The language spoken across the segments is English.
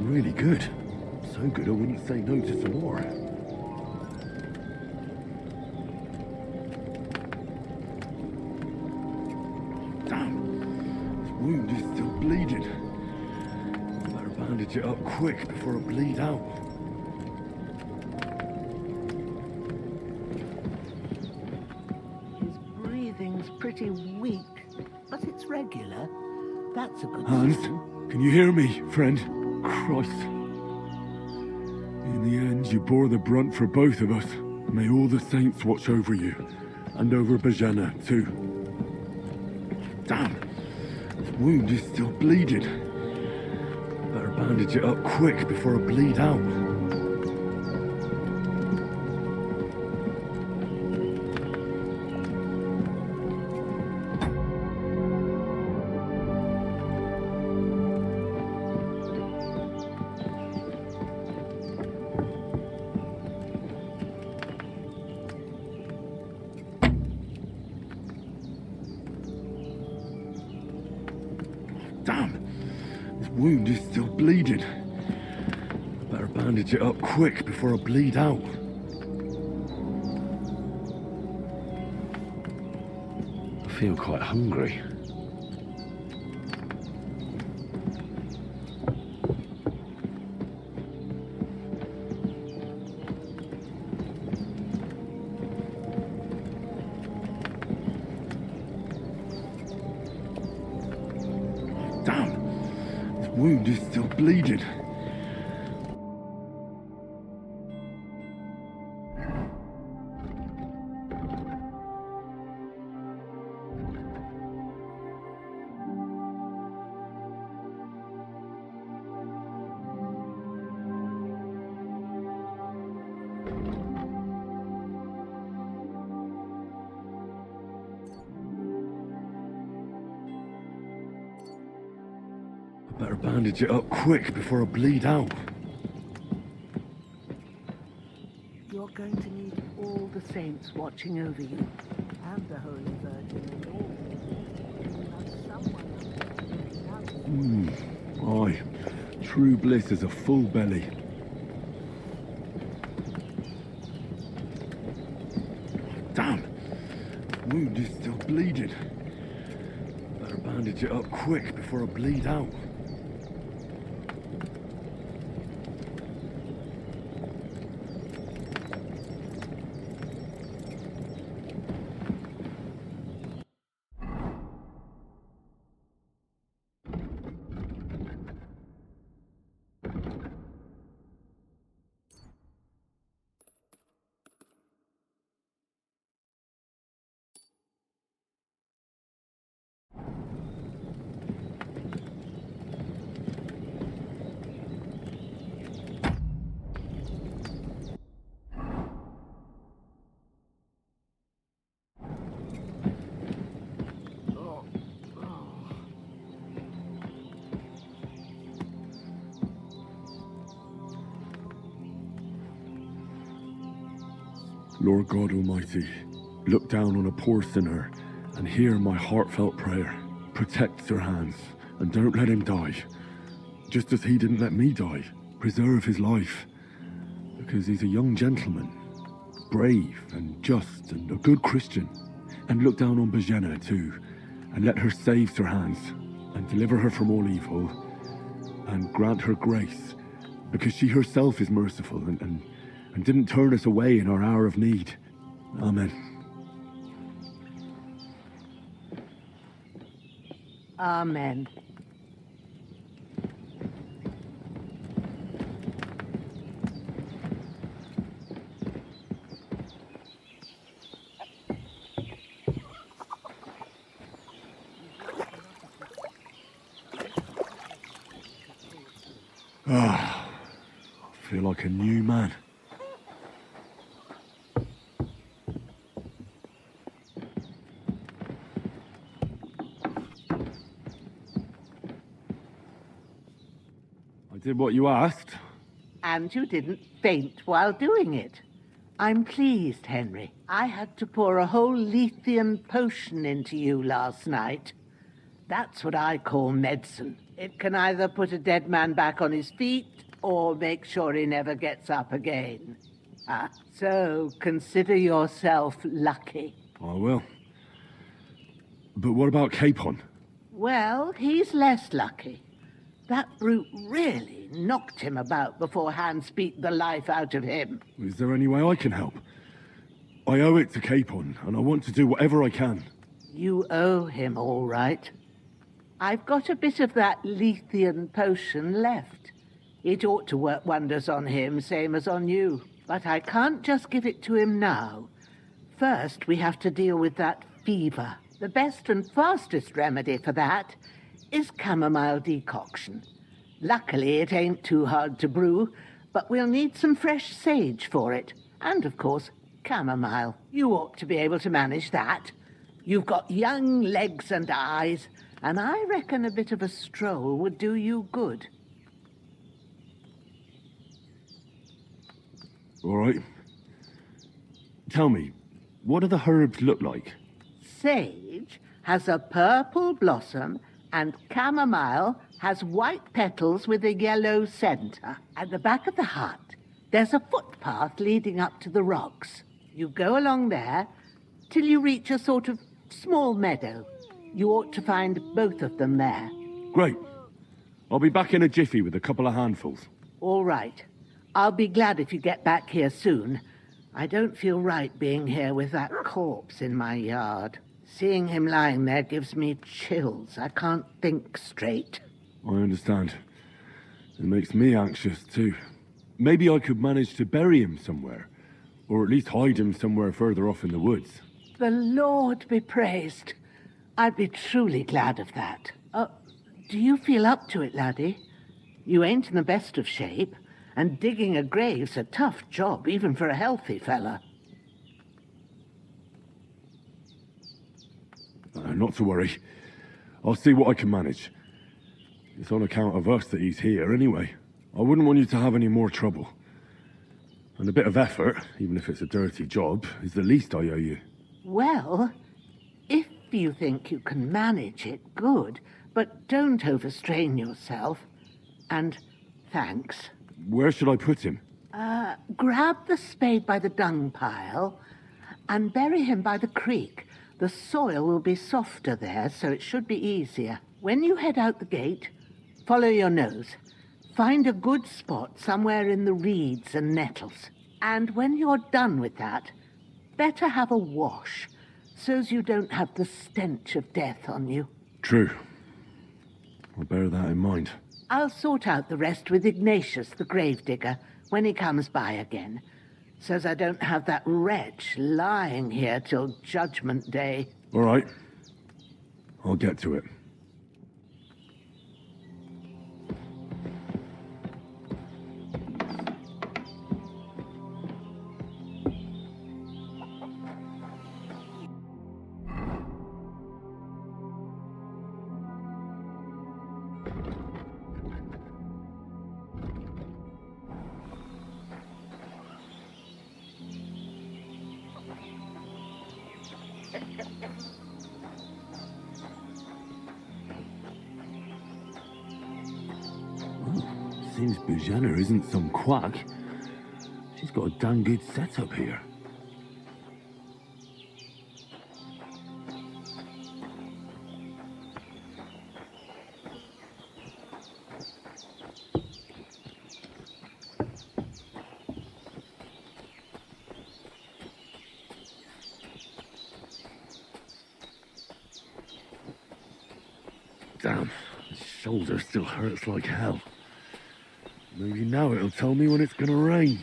really good. So good I wouldn't say no to some more. Damn, this wound is still bleeding. Better bandage it up quick before I bleed out. His breathing's pretty weak, but it's regular. That's a good Hans, sign. can you hear me, friend? Christ. In the end, you bore the brunt for both of us. May all the saints watch over you. And over Bajana, too. Damn! This wound is still bleeding. Better bandage it up quick before I bleed out. Damn! This wound is still bleeding. Better bandage it up quick before I bleed out. I feel quite hungry. Damn! This wound is still bleeding. I better bandage it up quick before I bleed out. You're going to need all the saints watching over you, and the Holy Virgin, and all. You have someone. Aye. True bliss is a full belly. Damn! The wound is still bleeding. Better bandage it up quick before I bleed out. Lord God Almighty, look down on a poor sinner and hear my heartfelt prayer. Protect Sir Hans and don't let him die. Just as he didn't let me die, preserve his life. Because he's a young gentleman, brave and just and a good Christian. And look down on Bajena too, and let her save Sir Hans and deliver her from all evil and grant her grace, because she herself is merciful and didn't turn us away in our hour of need. Amen. Amen. I feel like a new man. I did what you asked. And you didn't faint while doing it. I'm pleased, Henry. I had to pour a whole Lethean potion into you last night. That's what I call medicine. It can either put a dead man back on his feet or make sure he never gets up again. So consider yourself lucky. I will. But what about Capon? Well, he's less lucky. That brute really knocked him about before Hans beat the life out of him. Is there any way I can help? I owe it to Capon, and I want to do whatever I can. You owe him, all right. I've got a bit of that Lethean potion left. It ought to work wonders on him, same as on you. But I can't just give it to him now. First, we have to deal with that fever. The best and fastest remedy for that is chamomile decoction. Luckily, it ain't too hard to brew, but we'll need some fresh sage for it. And, of course, chamomile. You ought to be able to manage that. You've got young legs and eyes, and I reckon a bit of a stroll would do you good. All right. Tell me, what do the herbs look like? Sage has a purple blossom, and chamomile has white petals with a yellow center. At the back of the hut, there's a footpath leading up to the rocks. You go along there till you reach a sort of small meadow. You ought to find both of them there. Great. I'll be back in a jiffy with a couple of handfuls. All right. I'll be glad if you get back here soon. I don't feel right being here with that corpse in my yard. Seeing him lying there gives me chills. I can't think straight. I understand. It makes me anxious, too. Maybe I could manage to bury him somewhere. Or at least hide him somewhere further off in the woods. The Lord be praised. I'd be truly glad of that. Do you feel up to it, laddie? You ain't in the best of shape, and digging a grave's a tough job, even for a healthy fella. Not to worry. I'll see what I can manage. It's on account of us that he's here, anyway. I wouldn't want you to have any more trouble. And a bit of effort, even if it's a dirty job, is the least I owe you. Well, if you think you can manage it, good. But don't overstrain yourself. And thanks. Where should I put him? Grab the spade by the dung pile and bury him by the creek. The soil will be softer there, so it should be easier. When you head out the gate, follow your nose. Find a good spot somewhere in the reeds and nettles. And when you're done with that, better have a wash, so's you don't have the stench of death on you. True. I'll bear that in mind. I'll sort out the rest with Ignatius, the gravedigger, when he comes by again, so's I don't have that wretch lying here till Judgment Day. All right. I'll get to it. Seems Bujana isn't some quack. She's got a damn good setup here. Damn, his shoulder still hurts like hell. Maybe now it'll tell me when it's gonna rain.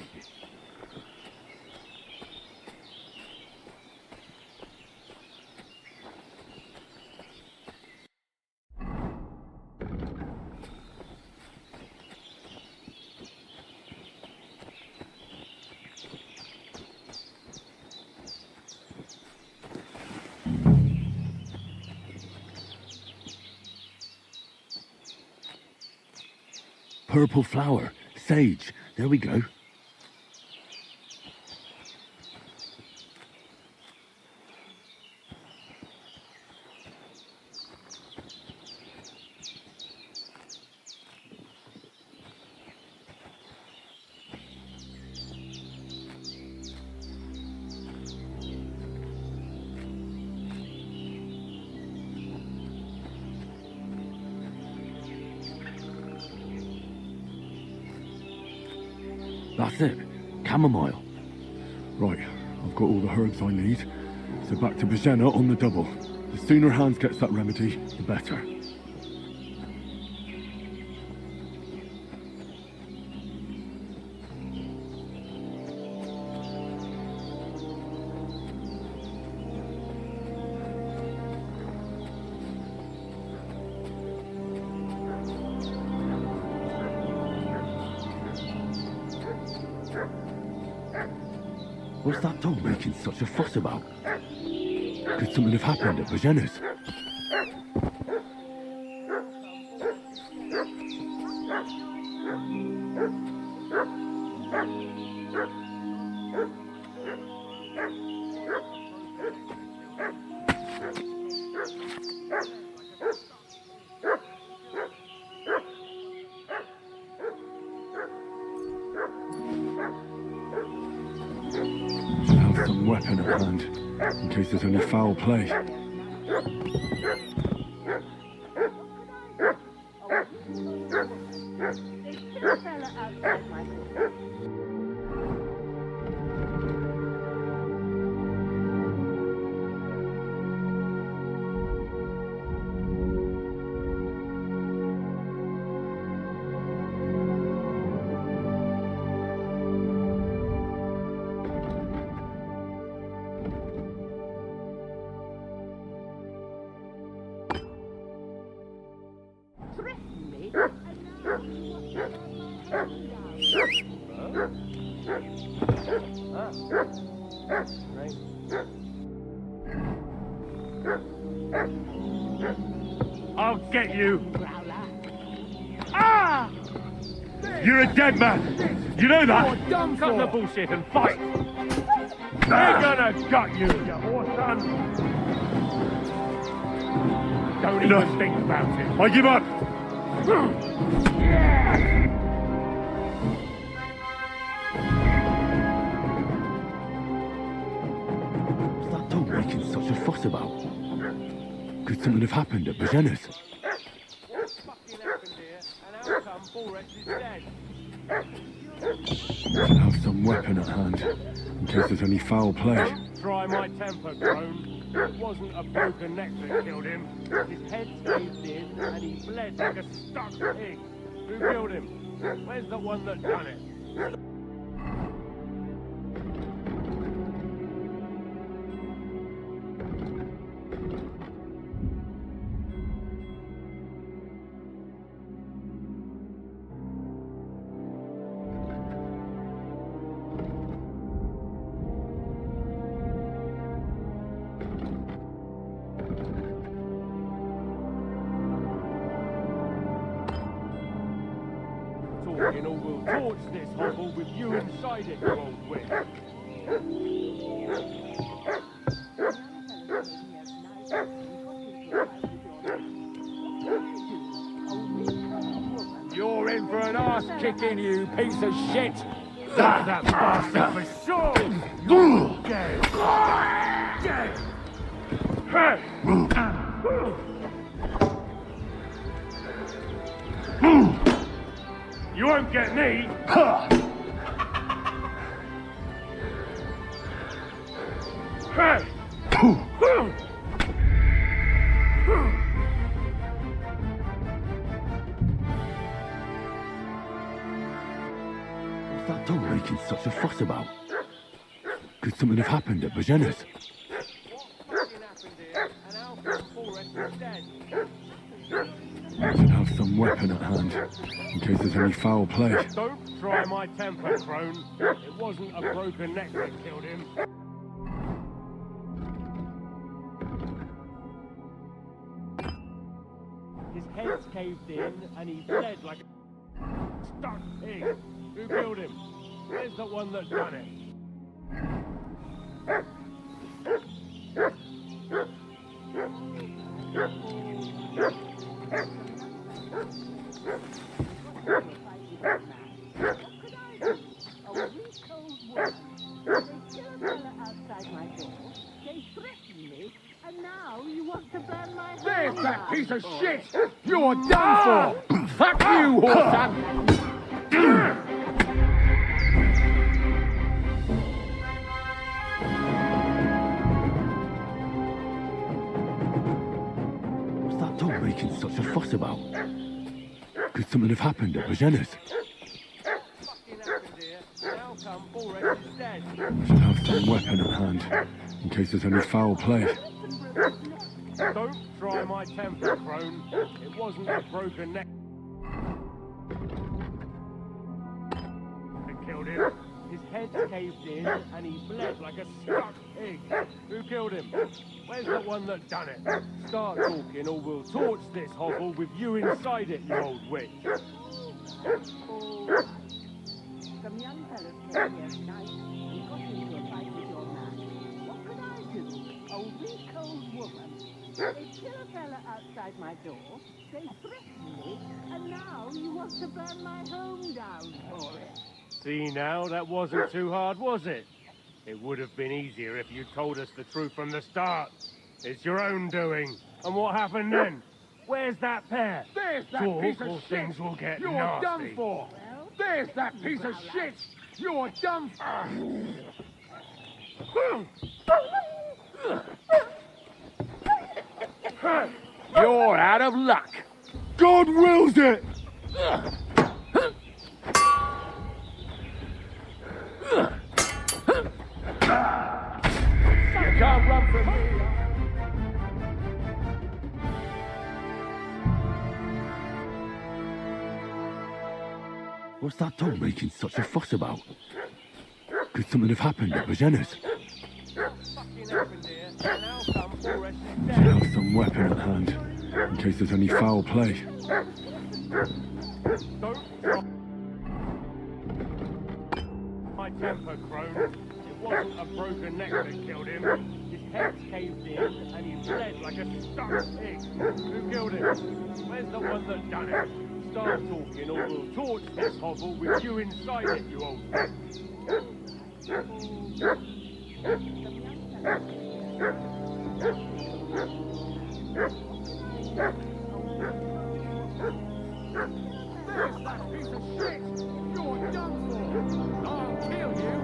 Purple flower, sage, there we go. That's it. Chamomile. Right, I've got all the herbs I need. So back to Bajena on the double. The sooner Hans gets that remedy, the better. What's that dog making such a fuss about? Could something have happened at Bajena's? Should have some weapon at hand, in case there's any foul play. I'll get you! Ah! You're a dead man! You know that? You're done Cut the for. bullshit and fight! They're gonna gut you, you horse son! Don't even think about it. I give up! What's that dog making such a fuss about? Could something have happened at Bajena's? What's fucking happened here? And how come Borex is dead? Should have some weapon at hand, in case there's any foul play. Don't try my temper, crone. It wasn't a broken neck that killed him. His head caved in and he bled like a stuck pig. Who killed him? Where's the one that done it? Talking all we'll torch this hovel with you inside it, you old witch. You're in for an ass kicking, you piece of shit! That bastard for sure! Dead! Dead! Hey! You won't get me! Hey! What's that dog making such a fuss about? Could something have happened at Bajena's? What fucking happened here? And how come Borex is dead? Should have some weapon at hand, in case there's any foul play. Don't try my temper, crone. It wasn't a broken neck that killed him. His head's caved in and he bled like a stuck pig. Who killed him? Where's the one that done it? There's that piece of shit! You're done for! Fuck you, horse son! something have happened at Bajena's? Fucking happened here. Now come Boris is dead. Should have some weapon at hand, in case there's any foul play. Don't try my temper, crone. It wasn't a broken neck that killed him. His head's caved in and he bled like a stuck pig. Who killed him? Where's the one that done it? Start talking or we'll torch this hovel with you inside it, you old witch. Some young fellows came here tonight and got into a fight with your man. What could I do? A weak old woman. They kill a fella outside my door, they threaten me, and now you want to burn my home down for it. See now, that wasn't too hard, was it? It would have been easier if you'd told us the truth from the start. It's your own doing. And what happened then? Where's that pair? There's that Talk piece or of shit. things will get You're nasty. done for. There's that piece of shit. You're done for. You're out of luck. God wills it! You can't run from me. What's that dog making such a fuss about? Could something have happened at Bajena's? Fucking happened here. Now come Boris is Should dead. have some weapon at hand, in case there's any foul play. Don't try my temper, crone. It wasn't a broken neck that killed him. His head's caved in and he bled like a stuck pig. Who killed him? Where's the one that done it? Start talking or we'll torch this hovel with you inside it, you old bitch. There's that piece of shit. You're done for. I'll kill you.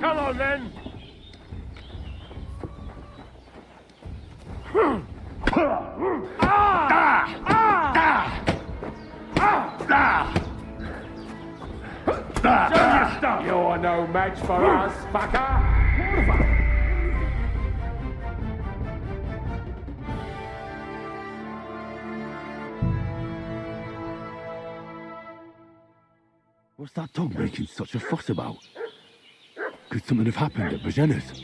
Come on then! You're no match for us, fucker. What's that dog making such a fuss about? Could something have happened at Bajena's?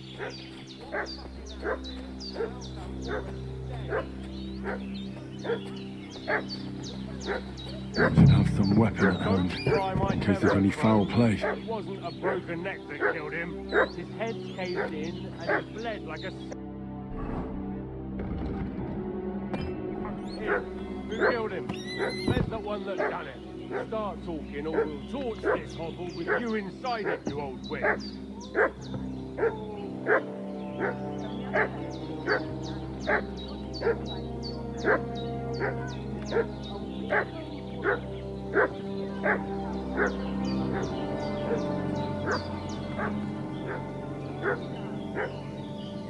Should have some weapon at hand, Try my in case there's temper, any foul crone. play. It wasn't a broken neck that killed him. His head's caved in and he bled like a pig. Who killed him? Where's the one that done it? Start talking or we'll torch this hovel with you inside it, you old witch.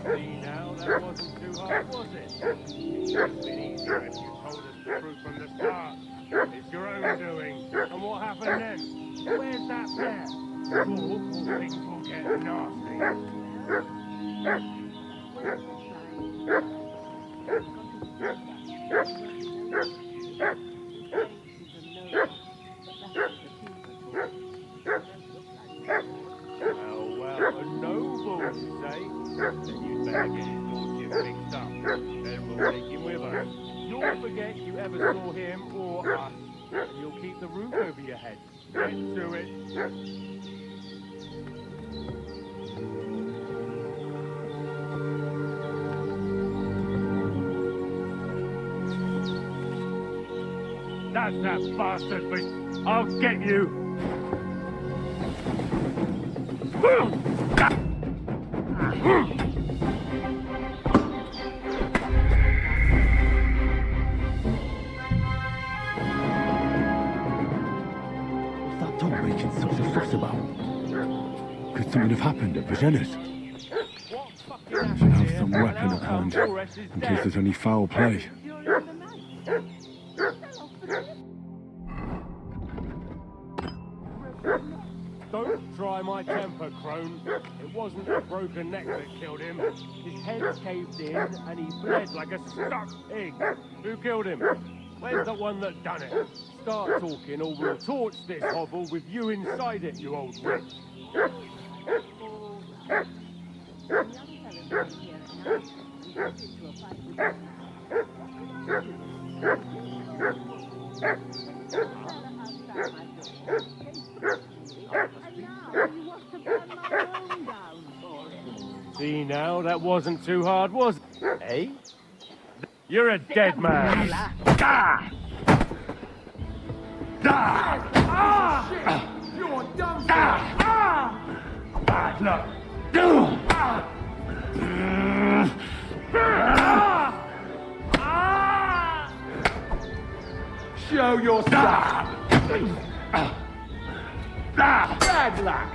See now, that wasn't too hard, was it? It would have been easier if you told us the truth from the start. It's your own doing. And what happened then? Where's that pair? Talk or things will get nasty. Well, a noble, you say? Then you'd better get his lordship fixed up. Then we'll take him with us. You'll forget you ever saw him or us, and you'll keep the roof over your head. Get to it. That's that bastard beast. I'll get you. something have happened at Virginia's? What fucking Should happened have here? some And weapon how at come hand, Torres is in case dead? there's any foul play. Don't try my temper, crone. It wasn't a broken neck that killed him. His head's caved in and he bled like a stuck pig. Who killed him? Where's the one that done it? Start talking or we'll torch this hovel with you inside it, you old witch. See now, that wasn't too hard, was it? Eh? You're a dead man. Ah! Ah! Ah! You're done for! Ah! Bad luck. Ah! Ah! Ah! Show yourself! Ah! Ah! Bad luck!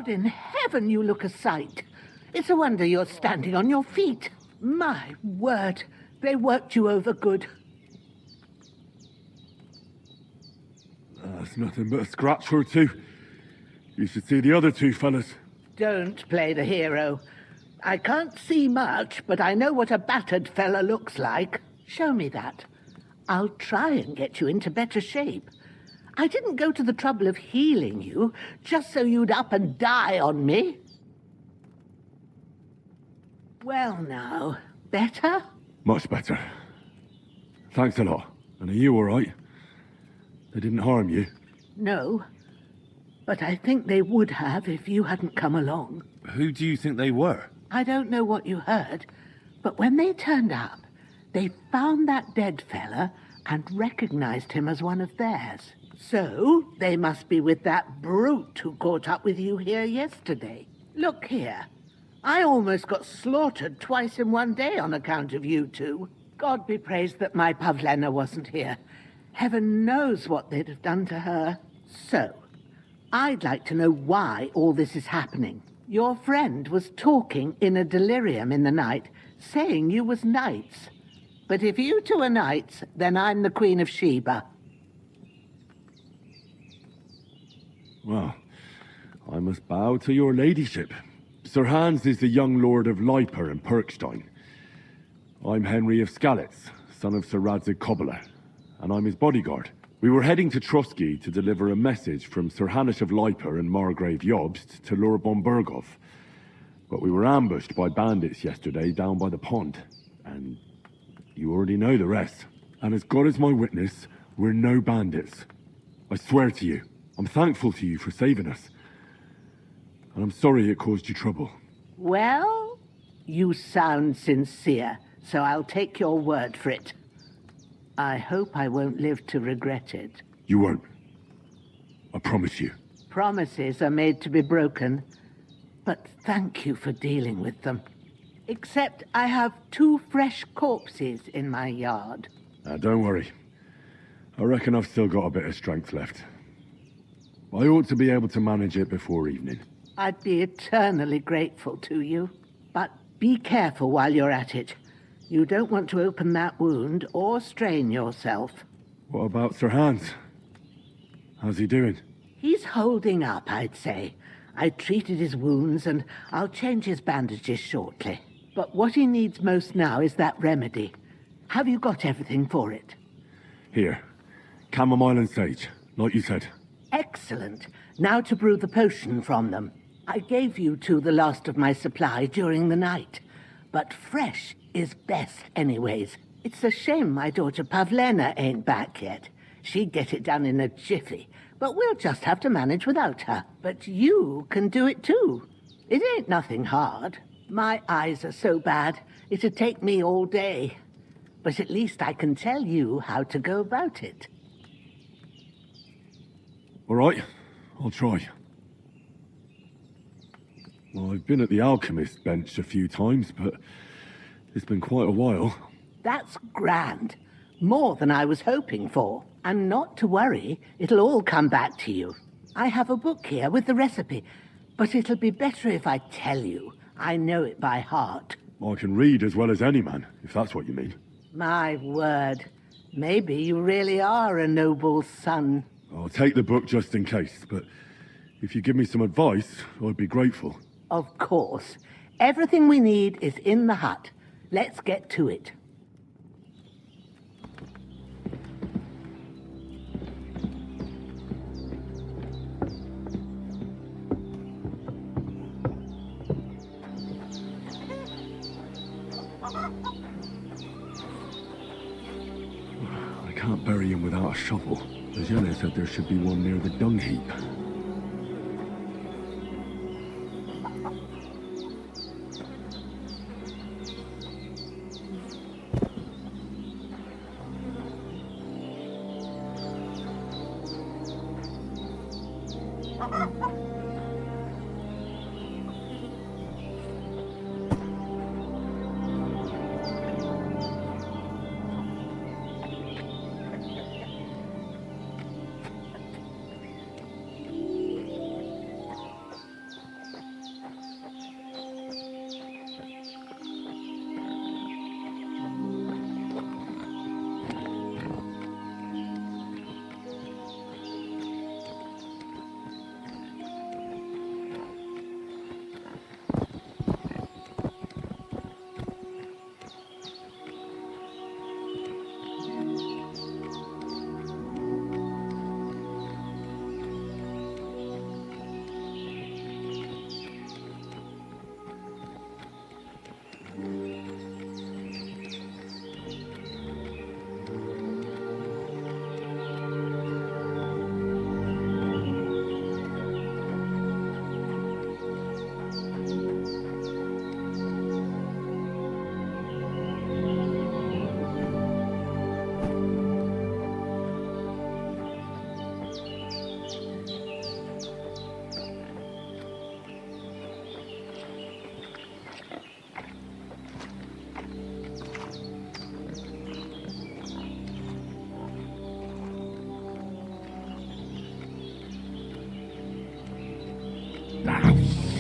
God in heaven, you look a sight. It's a wonder you're standing on your feet. My word, they worked you over good. That's nothing but a scratch or two. You should see the other two fellas. Don't play the hero. I can't see much, but I know what a battered fella looks like. Show me that. I'll try and get you into better shape. I didn't go to the trouble of healing you just so you'd up and die on me. Well now, better? Much better. Thanks a lot. And are you all right? They didn't harm you? No, but I think they would have if you hadn't come along. Who do you think they were? I don't know what you heard, but when they turned up, they found that dead fella and recognized him as one of theirs. So, they must be with that brute who caught up with you here yesterday. Look here. I almost got slaughtered twice in one day on account of you two. God be praised that my Pavlena wasn't here. Heaven knows what they'd have done to her. So, I'd like to know why all this is happening. Your friend was talking in a delirium in the night, saying you was knights. But if you two are knights, then I'm the Queen of Sheba. Well, I must bow to your ladyship. Sir Hans is the young lord of Leiper and Perkstein. I'm Henry of Skalitz, son of Sir Radzig Kobyla, and I'm his bodyguard. We were heading to Trusky to deliver a message from Sir Hanish of Leiper and Margrave Jobst to Lord Bombergov. But we were ambushed by bandits yesterday down by the pond, and you already know the rest. And as God is my witness, we're no bandits. I swear to you, I'm thankful to you for saving us. And I'm sorry it caused you trouble. Well, you sound sincere, so I'll take your word for it. I hope I won't live to regret it. You won't. I promise you. Promises are made to be broken. but thank you for dealing with them. Except I have 2 fresh corpses in my yard. Don't worry. I reckon I've still got a bit of strength left. I ought to be able to manage it before evening. I'd be eternally grateful to you. But be careful while you're at it. You don't want to open that wound or strain yourself. What about Sir Hans? How's he doing? He's holding up, I'd say. I treated his wounds and I'll change his bandages shortly. But what he needs most now is that remedy. Have you got everything for it? Here. Chamomile and sage, like you said. Excellent. Now to brew the potion from them. I gave you 2 the last of my supply during the night. But fresh is best anyways. It's a shame my daughter Pavlena ain't back yet. She'd get it done in a jiffy. But we'll just have to manage without her. But you can do it too. It ain't nothing hard. My eyes are so bad, it'd take me all day. But at least I can tell you how to go about it. All right, I'll try. Well, I've been at the alchemist bench a few times, but it's been quite a while. That's grand. More than I was hoping for. And not to worry, it'll all come back to you. I have a book here with the recipe, but it'll be better if I tell you. I know it by heart. I can read as well as any man, if that's what you mean. My word. Maybe you really are a noble son. I'll take the book just in case, but if you give me some advice, I'd be grateful. Of course. Everything we need is in the hut. Let's get to it. I can't bury him without a shovel. Jenna said there should be one near the dung heap.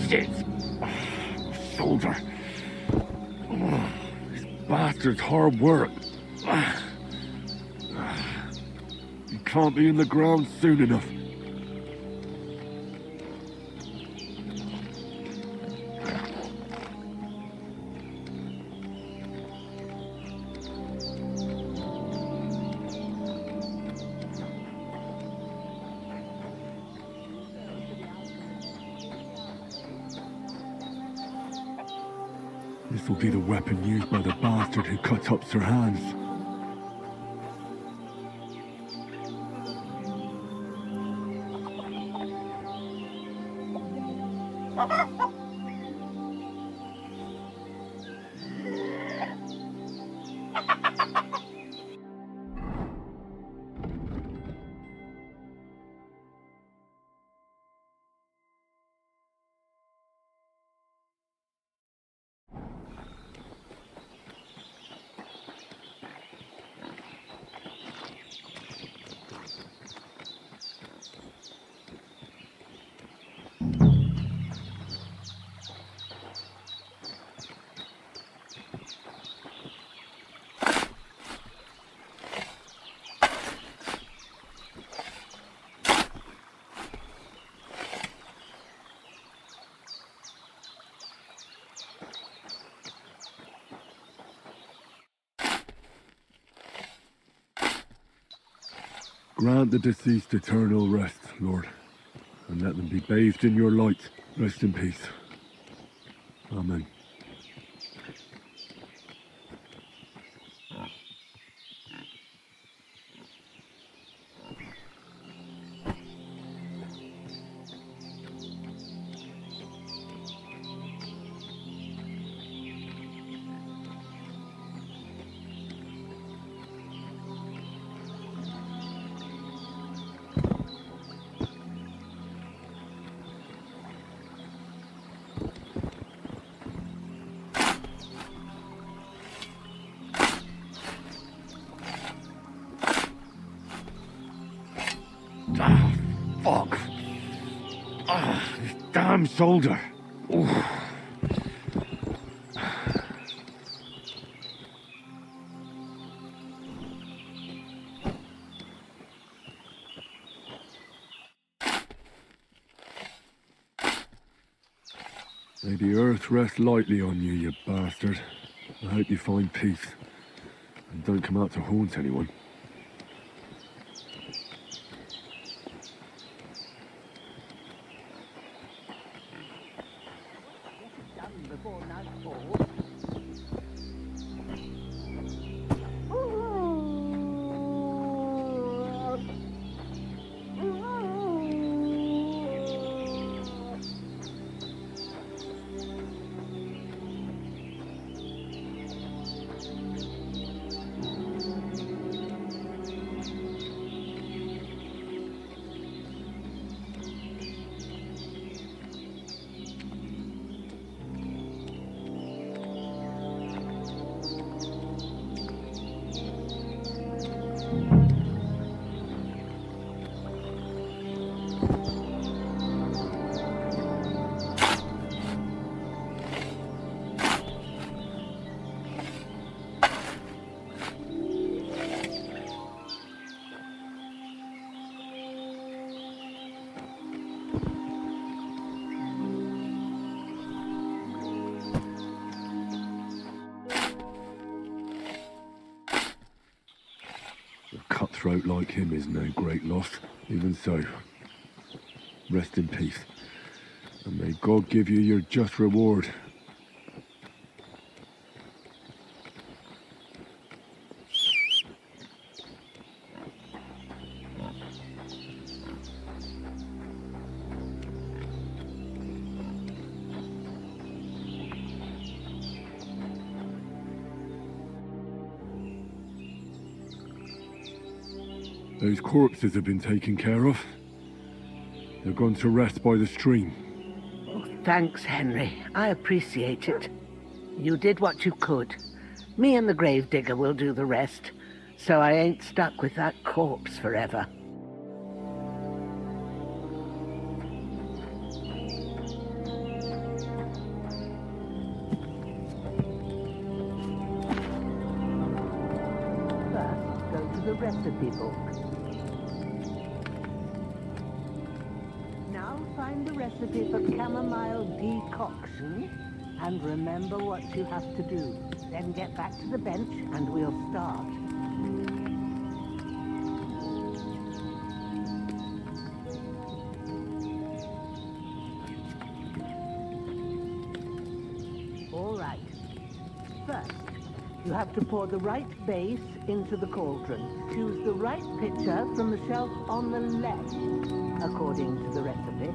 Shit! Shoulder. This bastard's hard work. You can't be in the ground soon enough. This will be the weapon used by the bastard who cut up Sir Hans. Grant the deceased eternal rest, Lord, and let them be bathed in your light. Rest in peace. Amen. Ah, fuck. Ah, this damn shoulder. Oof. May the earth rest lightly on you, you bastard. I hope you find peace. And don't come out to haunt anyone. Done before nightfall. A cutthroat like him is no great loss. Even so, rest in peace. And may God give you your just reward. Those corpses have been taken care of. They're gone to rest by the stream. Oh, thanks, Henry. I appreciate it. You did what you could. Me and the gravedigger will do the rest, so I ain't stuck with that corpse forever. First, go to the recipe book. Now find the recipe for chamomile decoction and remember what you have to do. Then get back to the bench and we'll start. All right. First, you have to pour the right base into the cauldron. Choose the right pitcher from the shelf on the left, according to the recipe.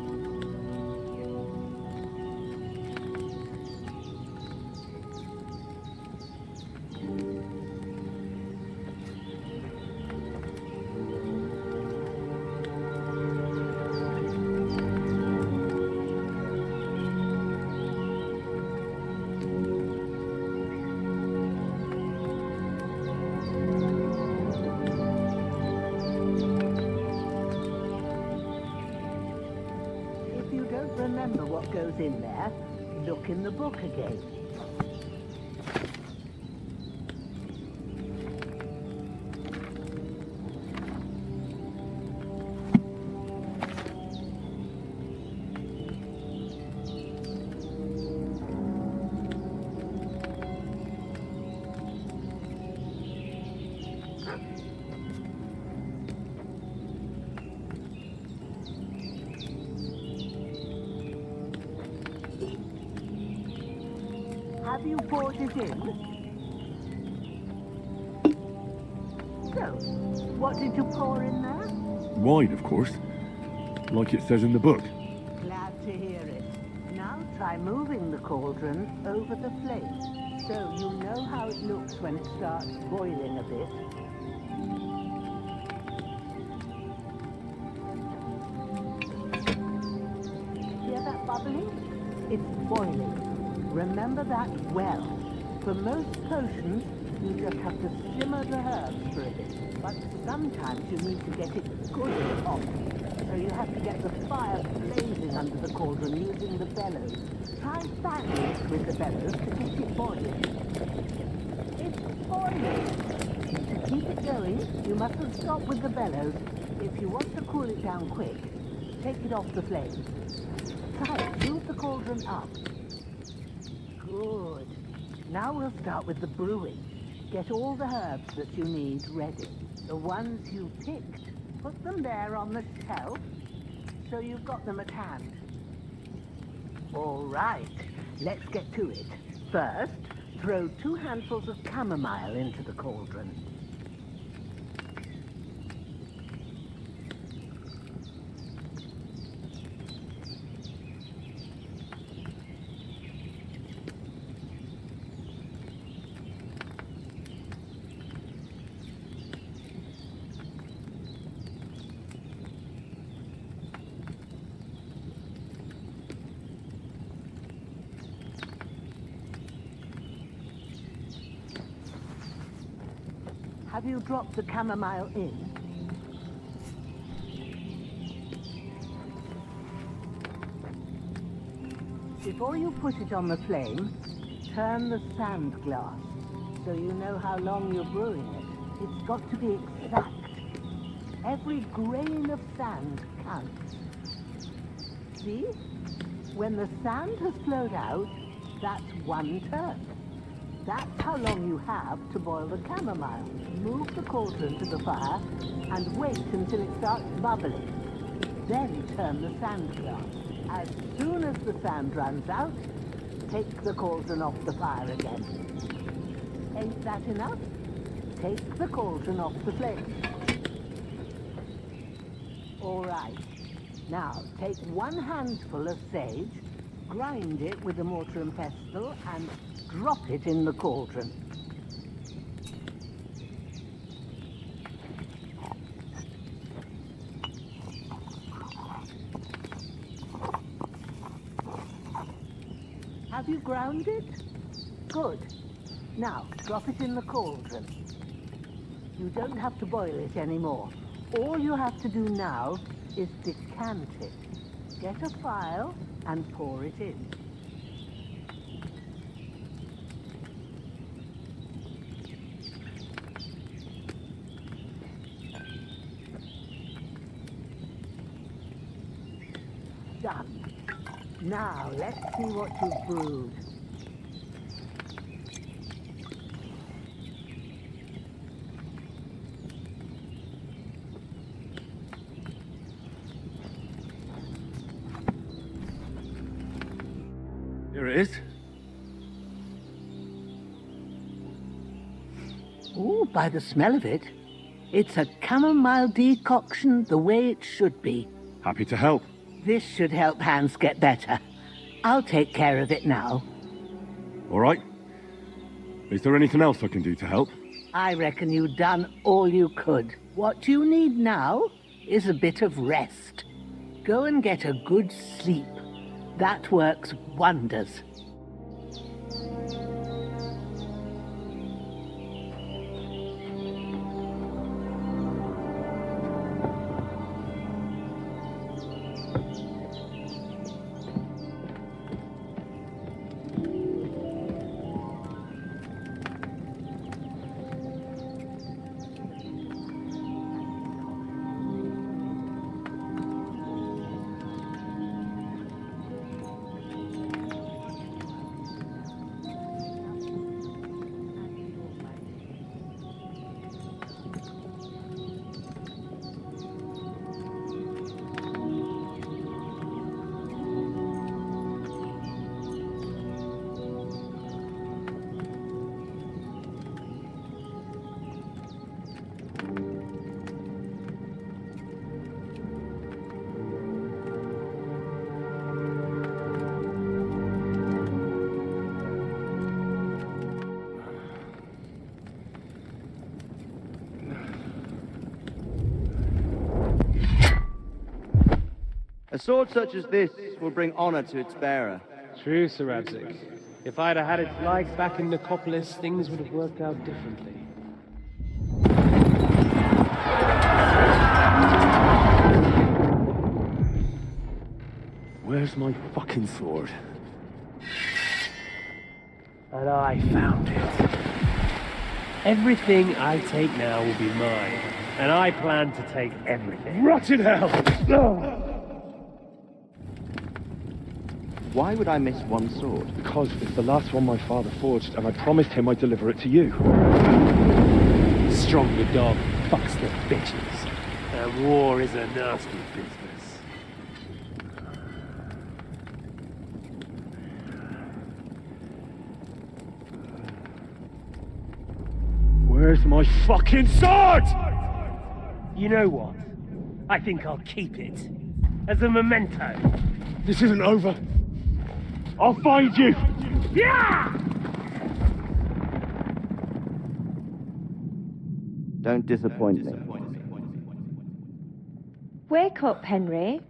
Remember what goes in there, look in the book again. Have you poured it in? So, what did you pour in there? Wine, of course. Like it says in the book. Glad to hear it. Now try moving the cauldron over the flame, so you know how it looks when it starts boiling a bit. Hear that bubbling? It's boiling. Remember that well. For most potions, you just have to simmer the herbs for a bit, but sometimes you need to get it good and hot. So you have to get the fire blazing under the cauldron using the bellows. Try banging it with the bellows to get it boiling. It's boiling. To keep it going, you mustn't stop with the bellows. If you want to cool it down quick, take it off the flame. Try it. Move the cauldron up. Good. Now we'll start with the brewing. Get all the herbs that you need ready. The ones you picked. Put them there on the shelf, so you've got them at hand. All right, let's get to it. First, throw 2 handfuls of chamomile into the cauldron. Have you dropped the chamomile in? Before you put it on the flame, turn the sand glass so you know how long you're brewing it. It's got to be exact. Every grain of sand counts. See? When the sand has flowed out, that's 1 turn. That's how long you have to boil the chamomile. Move the cauldron to the fire and wait until it starts bubbling. Then turn the sand glass. As soon as the sand runs out, take the cauldron off the fire again. Ain't that enough? Take the cauldron off the flame. All right. Now, take 1 handful of sage, grind it with a mortar and pestle, and drop it in the cauldron. Have you ground it? Good. Now, drop it in the cauldron. You don't have to boil it anymore. All you have to do now is decant it. Get a phial and pour it in. Done. Now, let's see what you've brewed. Here it is. Ooh, by the smell of it, it's a chamomile decoction the way it should be. Happy to help. This should help Hans get better. I'll take care of it now. All right. Is there anything else I can do to help? I reckon you've done all you could. What you need now is a bit of rest. Go and get a good sleep. That works wonders. A sword such as this will bring honor to its bearer. True, Sir Abzic. If I'd have had its like back in Nicopolis, things would have worked out differently. Where's my fucking sword? And I found it. Everything I take now will be mine, and I plan to take everything. Rot in hell! Why would I miss one sword? Because it's the last one my father forged, and I promised him I'd deliver it to you. Stronger dog fucks the bitches, and war is a nasty business. Where's my fucking sword? You know what? I think I'll keep it. As a memento. This isn't over. I'll find you! Yeah! Don't disappoint me. Wake up, Henry.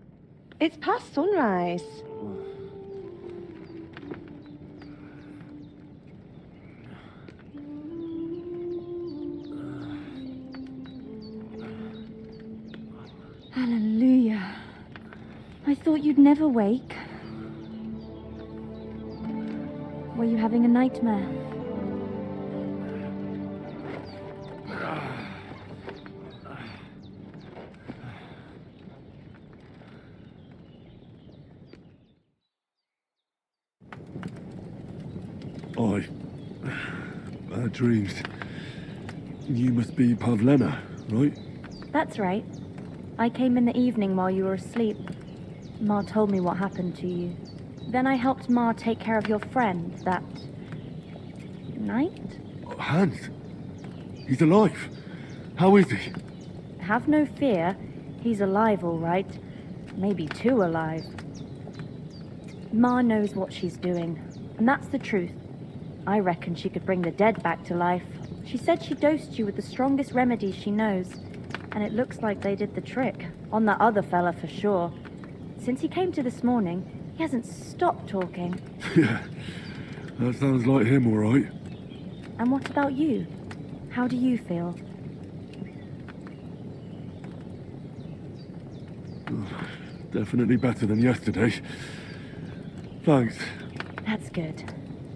It's past sunrise. Hallelujah. I thought you'd never wake. Were you having a nightmare? Bad dreams. You must be Pavlena, right? That's right. I came in the evening while you were asleep. Ma told me what happened to you. Then I helped Ma take care of your friend that night? Hans? He's alive. How is he? Have no fear. He's alive, all right. Maybe too alive. Ma knows what she's doing, and that's the truth. I reckon she could bring the dead back to life. She said she dosed you with the strongest remedies she knows, and it looks like they did the trick. On that other fella for sure. Since he came to this morning, he hasn't stopped talking. Yeah, that sounds like him, all right. And what about you? How do you feel? Definitely better than yesterday. Thanks. That's good.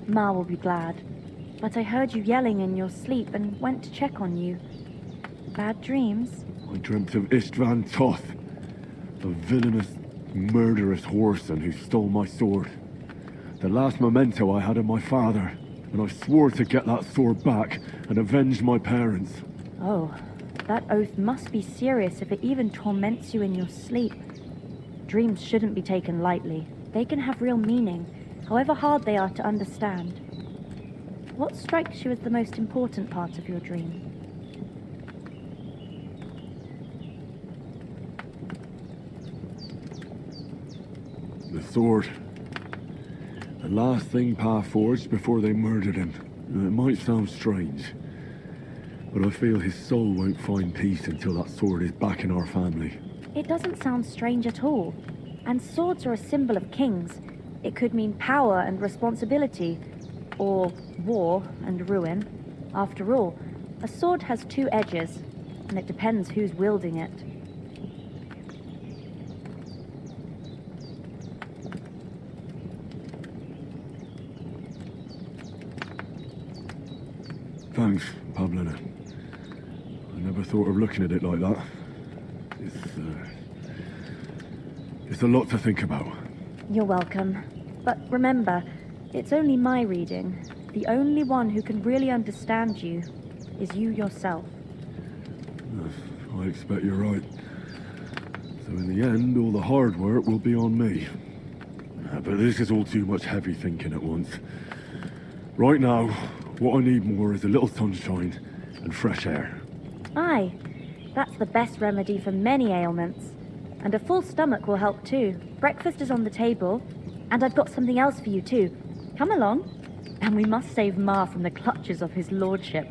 Ma will be glad. But I heard you yelling in your sleep and went to check on you. Bad dreams? I dreamt of Istvan Toth, the villainous, murderous whoreson who stole my sword. The last memento I had of my father, and I swore to get that sword back and avenge my parents. Oh, that oath must be serious if it even torments you in your sleep. Dreams shouldn't be taken lightly. They can have real meaning, however hard they are to understand. What strikes you as the most important part of your dream? The sword. The last thing Pa forged before they murdered him. It might sound strange, but I feel his soul won't find peace until that sword is back in our family. It doesn't sound strange at all. And swords are a symbol of kings. It could mean power and responsibility, or war and ruin. After all, a sword has two edges, and it depends who's wielding it. Thanks, Pavlena. I never thought of looking at it like that. It's a lot to think about. You're welcome. But remember, it's only my reading. The only one who can really understand you is you yourself. I expect you're right. So in the end, all the hard work will be on me. But this is all too much heavy thinking at once. Right now, what I need more is a little sunshine and fresh air. Aye, that's the best remedy for many ailments. And a full stomach will help too. Breakfast is on the table, and I've got something else for you too. Come along, and we must save Ma from the clutches of his lordship.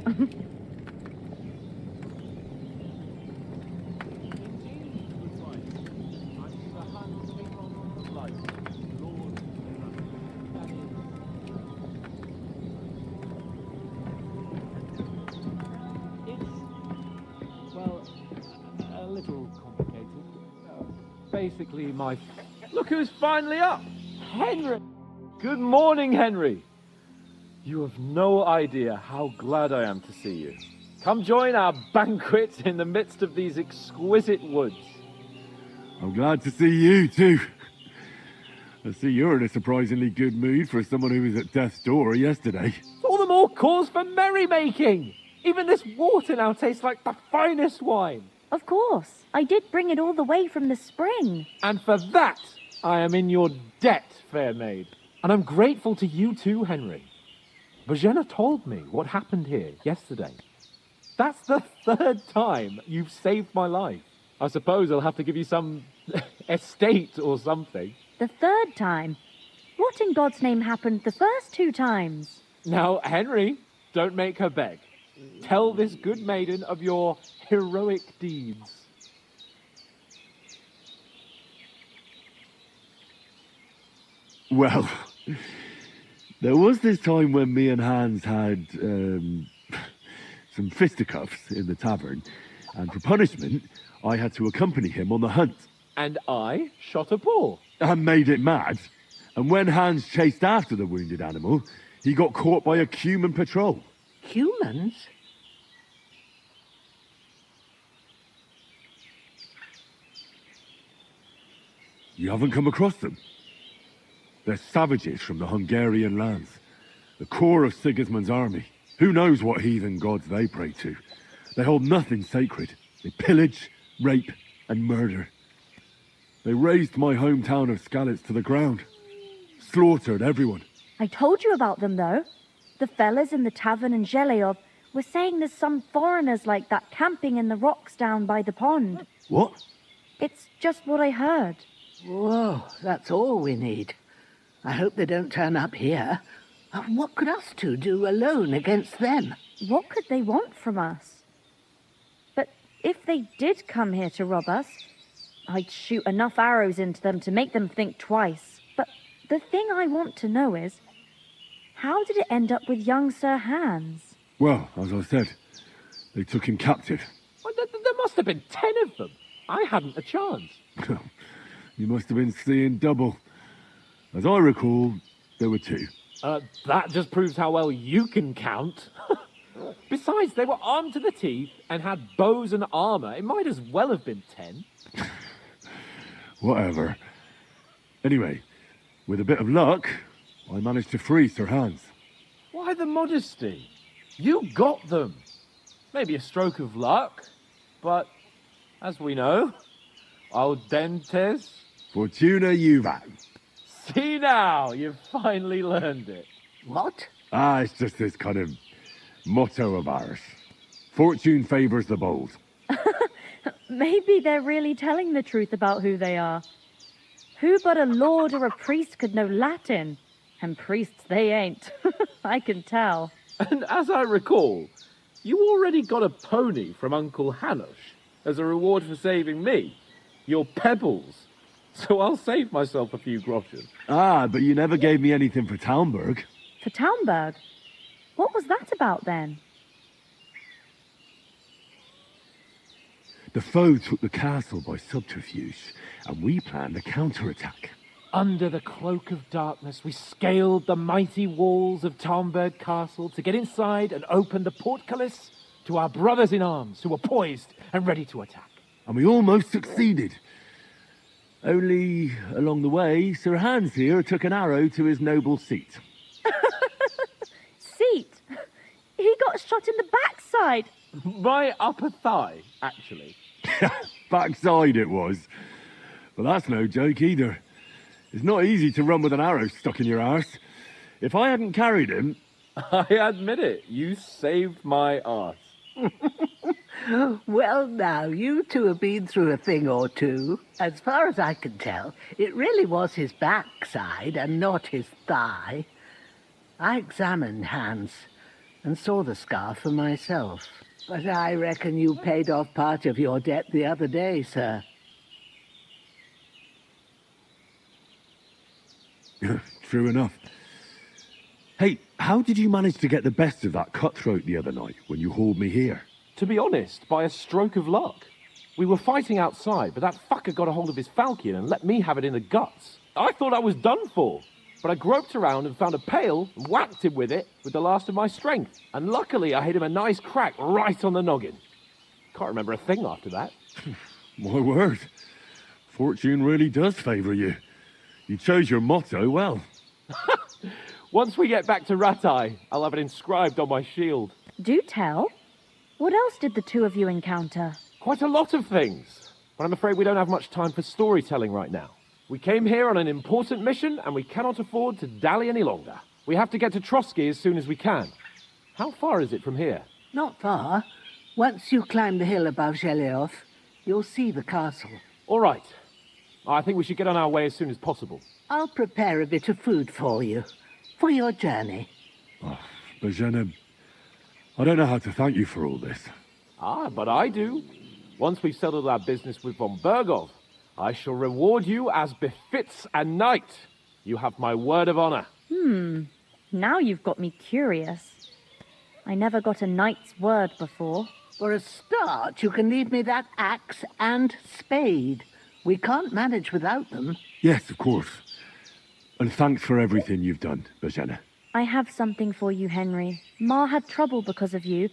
basically my... Look who's finally up! Henry! Good morning, Henry! You have no idea how glad I am to see you. Come join our banquet in the midst of these exquisite woods. I'm glad to see you, too. I see you're in a surprisingly good mood for someone who was at death's door yesterday. All the more cause for merrymaking! Even this water now tastes like the finest wine. Of course. I did bring it all the way from the spring. And for that, I am in your debt, fair maid. And I'm grateful to you too, Henry. Bojena told me what happened here yesterday. That's the 3rd time you've saved my life. I suppose I'll have to give you some estate or something. The 3rd time? What in God's name happened the first 2 times? Now, Henry, don't make her beg. Tell this good maiden of your heroic deeds. Well, there was this time when me and Hans had some fisticuffs in the tavern, and for punishment, I had to accompany him on the hunt. And I shot a boar. And made it mad. And when Hans chased after the wounded animal, he got caught by a human patrol. Humans? You haven't come across them? They're savages from the Hungarian lands. The core of Sigismund's army. Who knows what heathen gods they pray to? They hold nothing sacred. They pillage, rape, and murder. They razed my hometown of Skalitz to the ground. Slaughtered everyone. I told you about them, though. The fellas in the tavern in Zheleov were saying there's some foreigners like that camping in the rocks down by the pond. What? It's just what I heard. Whoa, that's all we need. I hope they don't turn up here. What could us two do alone against them? What could they want from us? But if they did come here to rob us, I'd shoot enough arrows into them to make them think twice. But the thing I want to know is, how did it end up with young Sir Hans? Well, as I said, they took him captive. Well, there must have been 10 of them. I hadn't a chance. You must have been seeing double. As I recall, there were 2. That just proves how well you can count. Besides, they were armed to the teeth and had bows and armor. It might as well have been 10. Whatever. Anyway, with a bit of luck, I managed to free Sir Hans. Why the modesty? You got them. Maybe a stroke of luck, but as we know, audentes. Fortuna juvat. See now, you've finally learned it. What? It's just this kind of motto of ours. Fortune favors the bold. Maybe they're really telling the truth about who they are. Who but a lord or a priest could know Latin? And priests they ain't. I can tell. And as I recall, you already got a pony from Uncle Hanosh as a reward for saving me. Your pebbles. So I'll save myself a few groschen. But you never gave me anything for Talmberg. For Talmberg? What was that about then? The foe took the castle by subterfuge, and we planned a counterattack. Under the cloak of darkness, we scaled the mighty walls of Talmberg Castle to get inside and open the portcullis to our brothers in arms who were poised and ready to attack. And we almost succeeded. Only, along the way, Sir Hans here took an arrow to his noble seat. Seat? He got shot in the backside. My upper thigh, actually. Backside it was. But that's no joke either. It's not easy to run with an arrow stuck in your arse. If I hadn't carried him... I admit it, you saved my arse. Well, now, you two have been through a thing or two. As far as I can tell, it really was his backside and not his thigh. I examined Hans and saw the scar for myself. But I reckon you paid off part of your debt the other day, sir. True enough. Hey, how did you manage to get the best of that cutthroat the other night when you hauled me here? To be honest, by a stroke of luck. We were fighting outside, but that fucker got a hold of his falcon and let me have it in the guts. I thought I was done for, but I groped around and found a pail and whacked him with it with the last of my strength. And luckily I hit him a nice crack right on the noggin. Can't remember a thing after that. My word. Fortune really does favour you. You chose your motto well. Once we get back to Ratai, I'll have it inscribed on my shield. Do tell. What else did the two of you encounter? Quite a lot of things, but I'm afraid we don't have much time for storytelling right now. We came here on an important mission, and we cannot afford to dally any longer. We have to get to Trotsky as soon as we can. How far is it from here? Not far. Once you climb the hill above Zhelioth, you'll see the castle. All right. I think we should get on our way as soon as possible. I'll prepare a bit of food for you, for your journey. Oh, Bozhena, I don't know how to thank you for all this. Ah, but I do. Once we've settled our business with von Bergov, I shall reward you as befits a knight. You have my word of honor. Now you've got me curious. I never got a knight's word before. For a start, you can leave me that axe and spade. We can't manage without them. Yes, of course. And thanks for everything you've done, Bozhena. I have something for you, Henry. Ma had trouble because of you,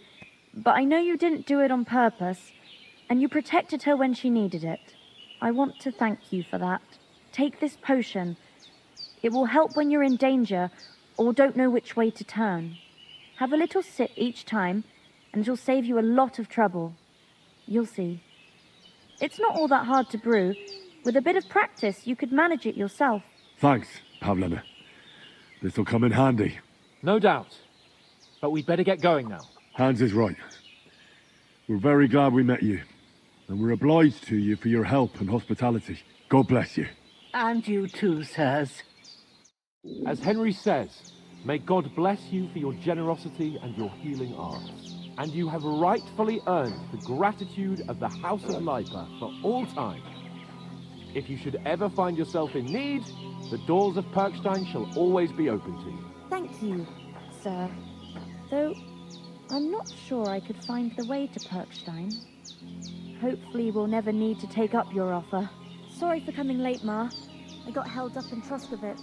but I know you didn't do it on purpose, and you protected her when she needed it. I want to thank you for that. Take this potion. It will help when you're in danger or don't know which way to turn. Have a little sip each time, and it'll save you a lot of trouble. You'll see. It's not all that hard to brew. With a bit of practice, you could manage it yourself. Thanks, Pavlena. This'll come in handy. No doubt. But we'd better get going now. Hans is right. We're very glad we met you. And we're obliged to you for your help and hospitality. God bless you. And you too, sirs. As Henry says, may God bless you for your generosity and your healing arts. And you have rightfully earned the gratitude of the House of Lipa for all time. If you should ever find yourself in need, the doors of Perkstein shall always be open to you. Thank you, sir. Though, I'm not sure I could find the way to Perkstein. Hopefully we'll never need to take up your offer. Sorry for coming late, Ma. I got held up in Troskovitz.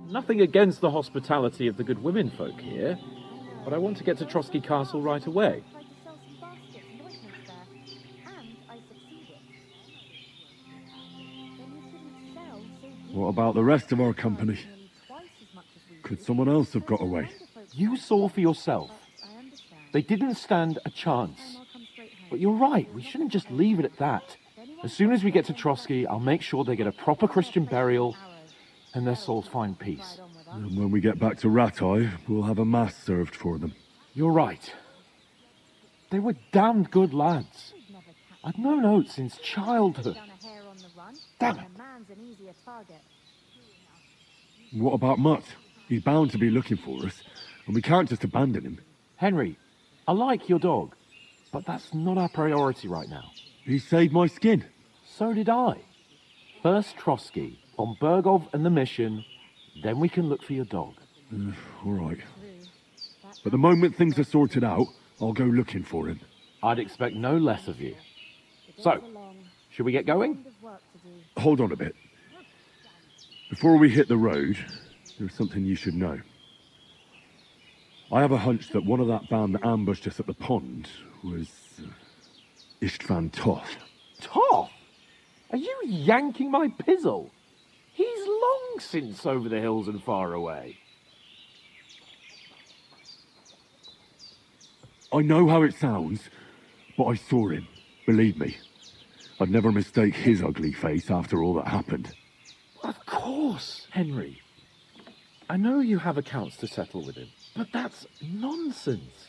Nothing against the hospitality of the good women folk here, but I want to get to Trotsky Castle right away. What about the rest of our company? Could someone else have got away? You saw for yourself. They didn't stand a chance. But you're right, we shouldn't just leave it at that. As soon as we get to Trotsky, I'll make sure they get a proper Christian burial and their souls find peace. And when we get back to Ratai, we'll have a mass served for them. You're right. They were damned good lads. I've known Oates since childhood. Damn it. What about Mutt? He's bound to be looking for us, and we can't just abandon him. Henry, I like your dog, but that's not our priority right now. He saved my skin. So did I. First Trotsky, von Bergov and the mission, then we can look for your dog. All right. But the moment things are sorted out, I'll go looking for him. I'd expect no less of you. So, should we get going? Hold on a bit. Before we hit the road, there's something you should know. I have a hunch that one of that band that ambushed us at the pond was Istvan Toth. Toth? Are you yanking my pizzle? He's long since over the hills and far away. I know how it sounds, but I saw him. Believe me. I'd never mistake his ugly face after all that happened. Of course, Henry. I know you have accounts to settle with him, but that's nonsense.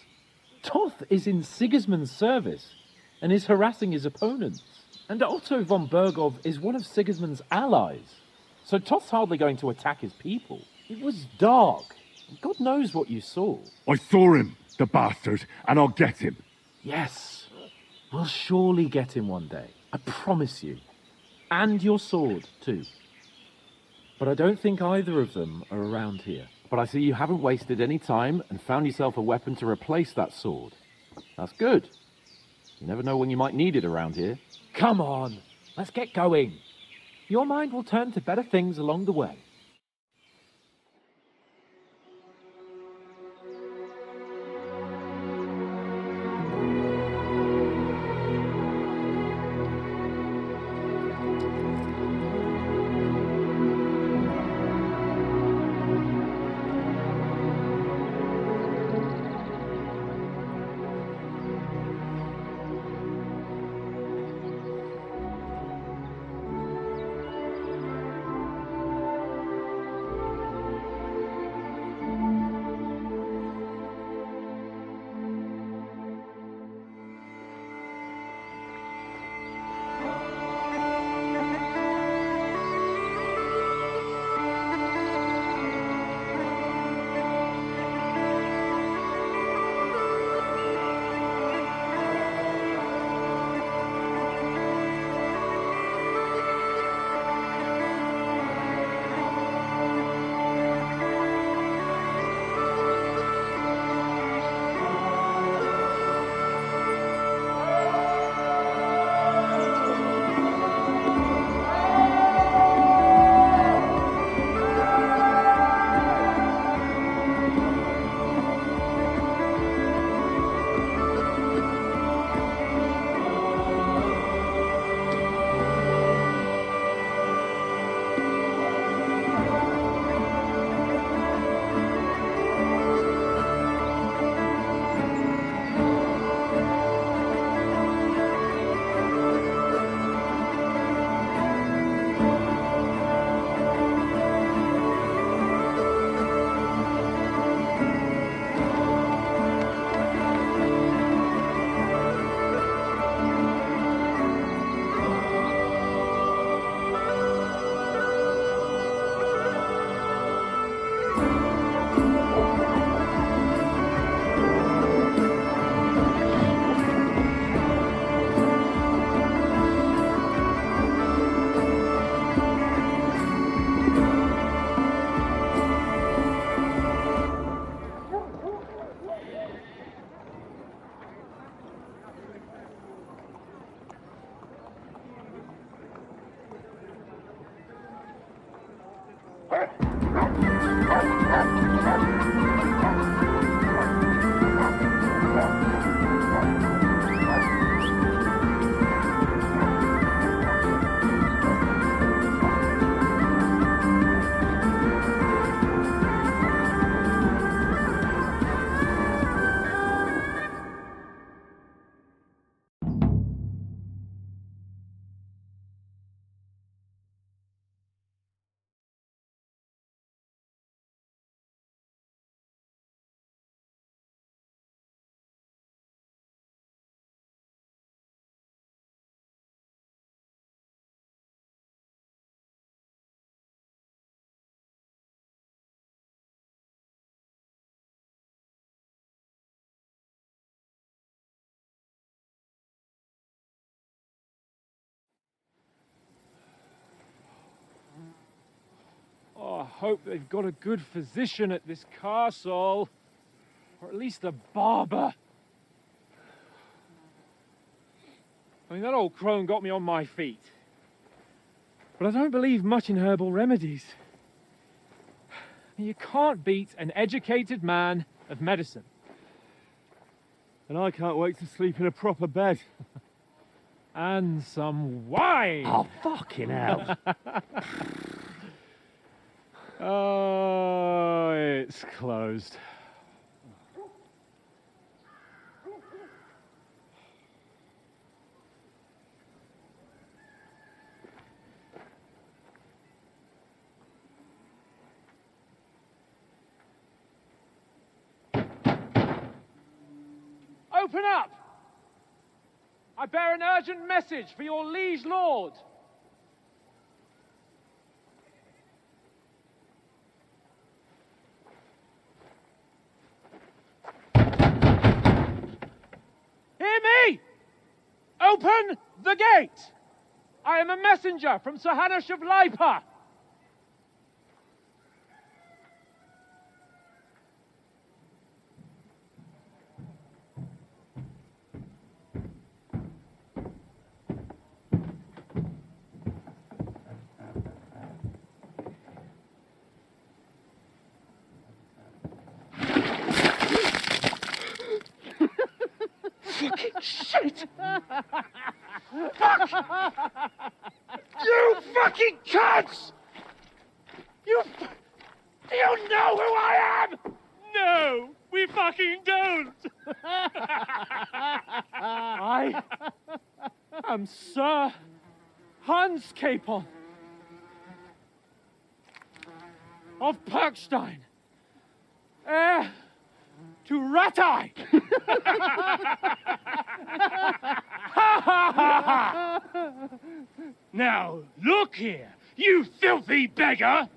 Toth is in Sigismund's service and is harassing his opponents. And Otto von Bergov is one of Sigismund's allies. So Toth's hardly going to attack his people. It was dark. God knows what you saw. I saw him, the bastard, and I'll get him. Yes. We'll surely get him one day. I promise you. And your sword, too. But I don't think either of them are around here. But I see you haven't wasted any time and found yourself a weapon to replace that sword. That's good. You never know when you might need it around here. Come on, let's get going. Your mind will turn to better things along the way. Oh, I hope they've got a good physician at this castle. Or at least a barber. I mean, that old crone got me on my feet. But I don't believe much in herbal remedies. You can't beat an educated man of medicine. And I can't wait to sleep in a proper bed. And some wine! Oh, fucking hell. Oh, it's closed. Open up! I bear an urgent message for your liege lord. Hear me! Open the gate! I am a messenger from Sir Hanush of Lipa. You fucking cunts! Do you know who I am? No, we fucking don't. I am Sir Hans Capon of Perkstein, heir to Ratai. Now, look here, you filthy beggar!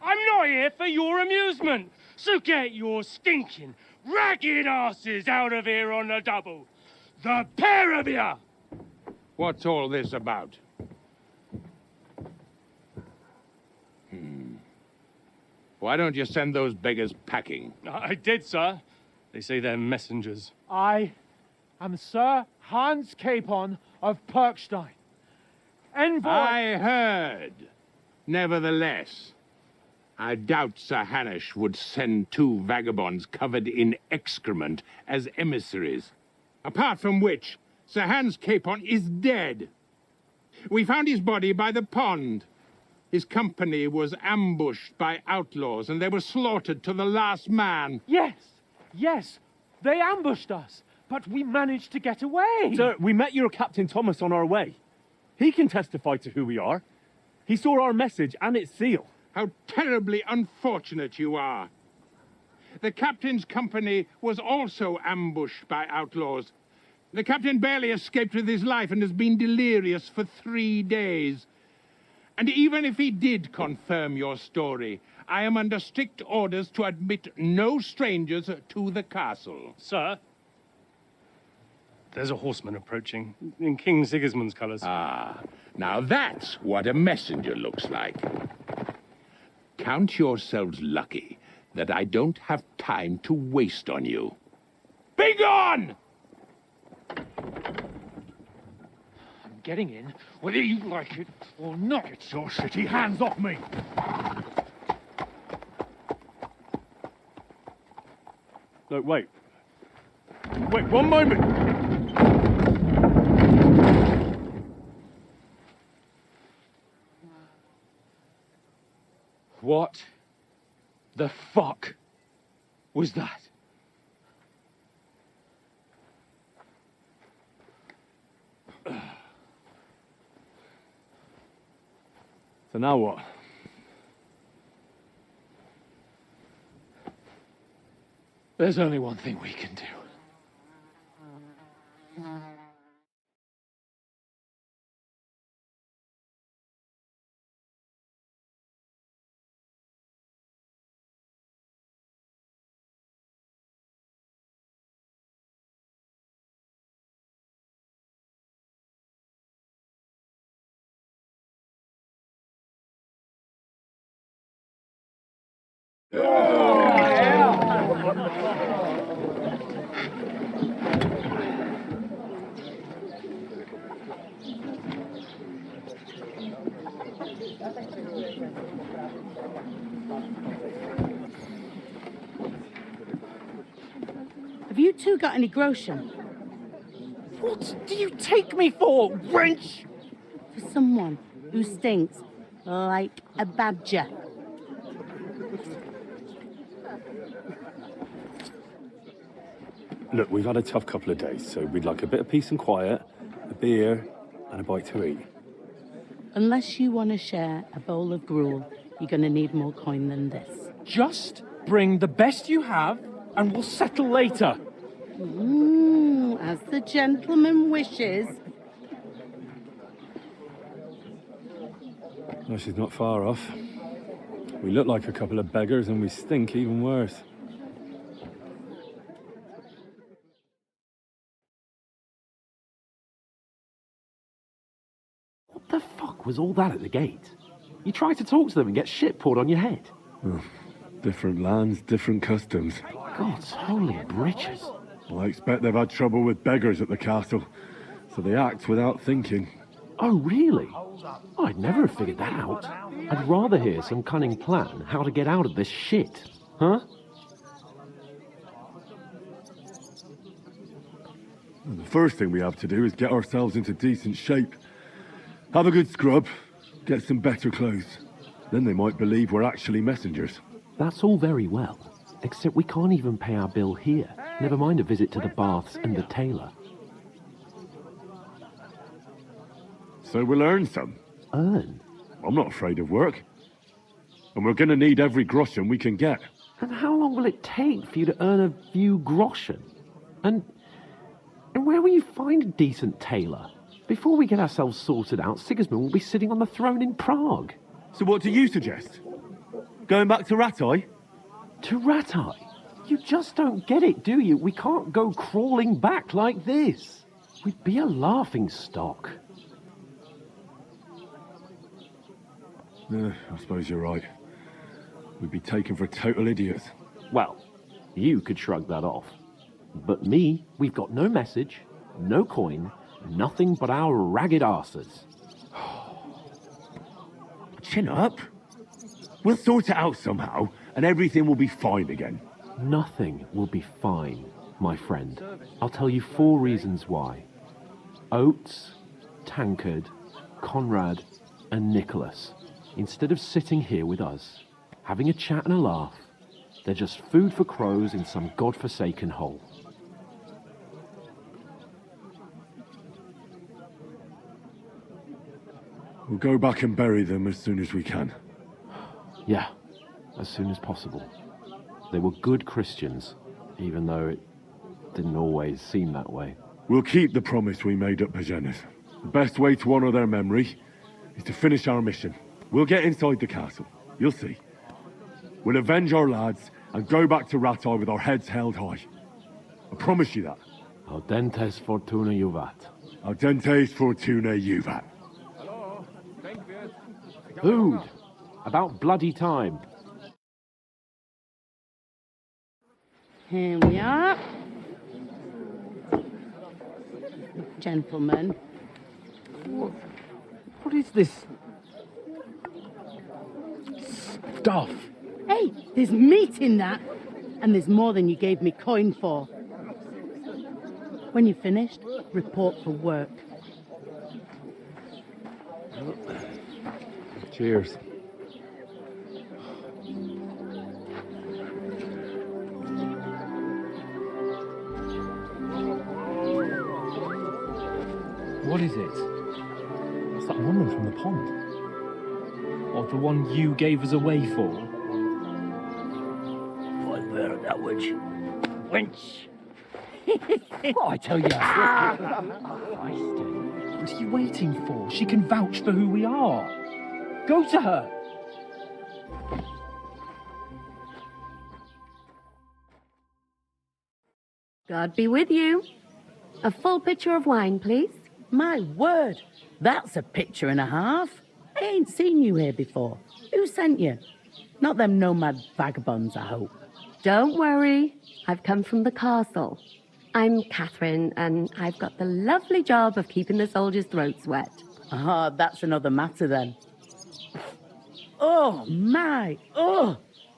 I'm not here for your amusement, so get your stinking, ragged asses out of here on the double. The pair of you! What's all this about? Why don't you send those beggars packing? I did, sir. They say they're messengers. I am Sir Hans Capon of Perkstein, envoy. I heard. Nevertheless, I doubt Sir Hanush would send two vagabonds covered in excrement as emissaries. Apart from which, Sir Hans Capon is dead. We found his body by the pond. His company was ambushed by outlaws, and they were slaughtered to the last man. Yes, they ambushed us, but we managed to get away. Sir, we met your Captain Thomas on our way. He can testify to who we are. He saw our message and its seal. How terribly unfortunate you are. The captain's company was also ambushed by outlaws. The captain barely escaped with his life and has been delirious for 3 days. And even if he did confirm your story, I am under strict orders to admit no strangers to the castle. Sir, there's a horseman approaching in King Sigismund's colours. Ah, now that's what a messenger looks like. Count yourselves lucky that I don't have time to waste on you. Be gone! I'm getting in, whether you like it or not. Get your shitty hands off me! No, wait. Wait, one moment! What the fuck was that? So now what? There's only one thing we can do. Have you two got any groschen? What do you take me for, wench? For someone who stinks like a badger. Look, we've had a tough couple of days, so we'd like a bit of peace and quiet, a beer, and a bite to eat. Unless you want to share a bowl of gruel, you're going to need more coin than this. Just bring the best you have, and we'll settle later. As the gentleman wishes. No, she's not far off. We look like a couple of beggars, and we stink even worse. What the fuck was all that at the gate? You tried to talk to them and get shit poured on your head. Oh, different lands, different customs. God's holy britches. Well, I expect they've had trouble with beggars at the castle, so they act without thinking. Oh, really? I'd never have figured that out. I'd rather hear some cunning plan how to get out of this shit. Huh? The first thing we have to do is get ourselves into decent shape. Have a good scrub, get some better clothes. Then they might believe we're actually messengers. That's all very well, except we can't even pay our bill here, never mind a visit to the baths and the tailor. So we'll earn some. Earn? I'm not afraid of work. And we're gonna need every groschen we can get. And how long will it take for you to earn a few groschen? And where will you find a decent tailor? Before we get ourselves sorted out, Sigismund will be sitting on the throne in Prague. So what do you suggest? Going back to Ratai? To Ratai? You just don't get it, do you? We can't go crawling back like this. We'd be a laughing stock. I suppose you're right. We'd be taken for total idiots. Well, you could shrug that off. But me, we've got no message, no coin, nothing but our ragged arses. Chin up. We'll sort it out somehow, and everything will be fine again. Nothing will be fine, my friend. I'll tell you 4 reasons why. Oates, Tankard, Conrad, and Nicholas, instead of sitting here with us, having a chat and a laugh, they're just food for crows in some godforsaken hole. We'll go back and bury them as soon as we can. Yeah, as soon as possible. They were good Christians, even though it didn't always seem that way. We'll keep the promise we made at Pagenis. The best way to honor their memory is to finish our mission. We'll get inside the castle. You'll see. We'll avenge our lads and go back to Ratai with our heads held high. I promise you that. Audentes fortuna juvat. Audentes fortuna juvat. Food! About bloody time. Here we are. Gentlemen. What is this stuff? Hey, there's meat in that. And there's more than you gave me coin for. When you're finished, report for work. Cheers. What is it? It's that woman from the pond. Or the one you gave us away for. I'd bear that witch. Wench! What I tell you? What are you waiting for? She can vouch for who we are. Go to her. God be with you. A full pitcher of wine, please. My word, that's a picture and a half. I ain't seen you here before. Who sent you? Not them nomad vagabonds, I hope. Don't worry. I've come from the castle. I'm Catherine, and I've got the lovely job of keeping the soldiers' throats wet. Ah, that's another matter then. Oh, my. Oh,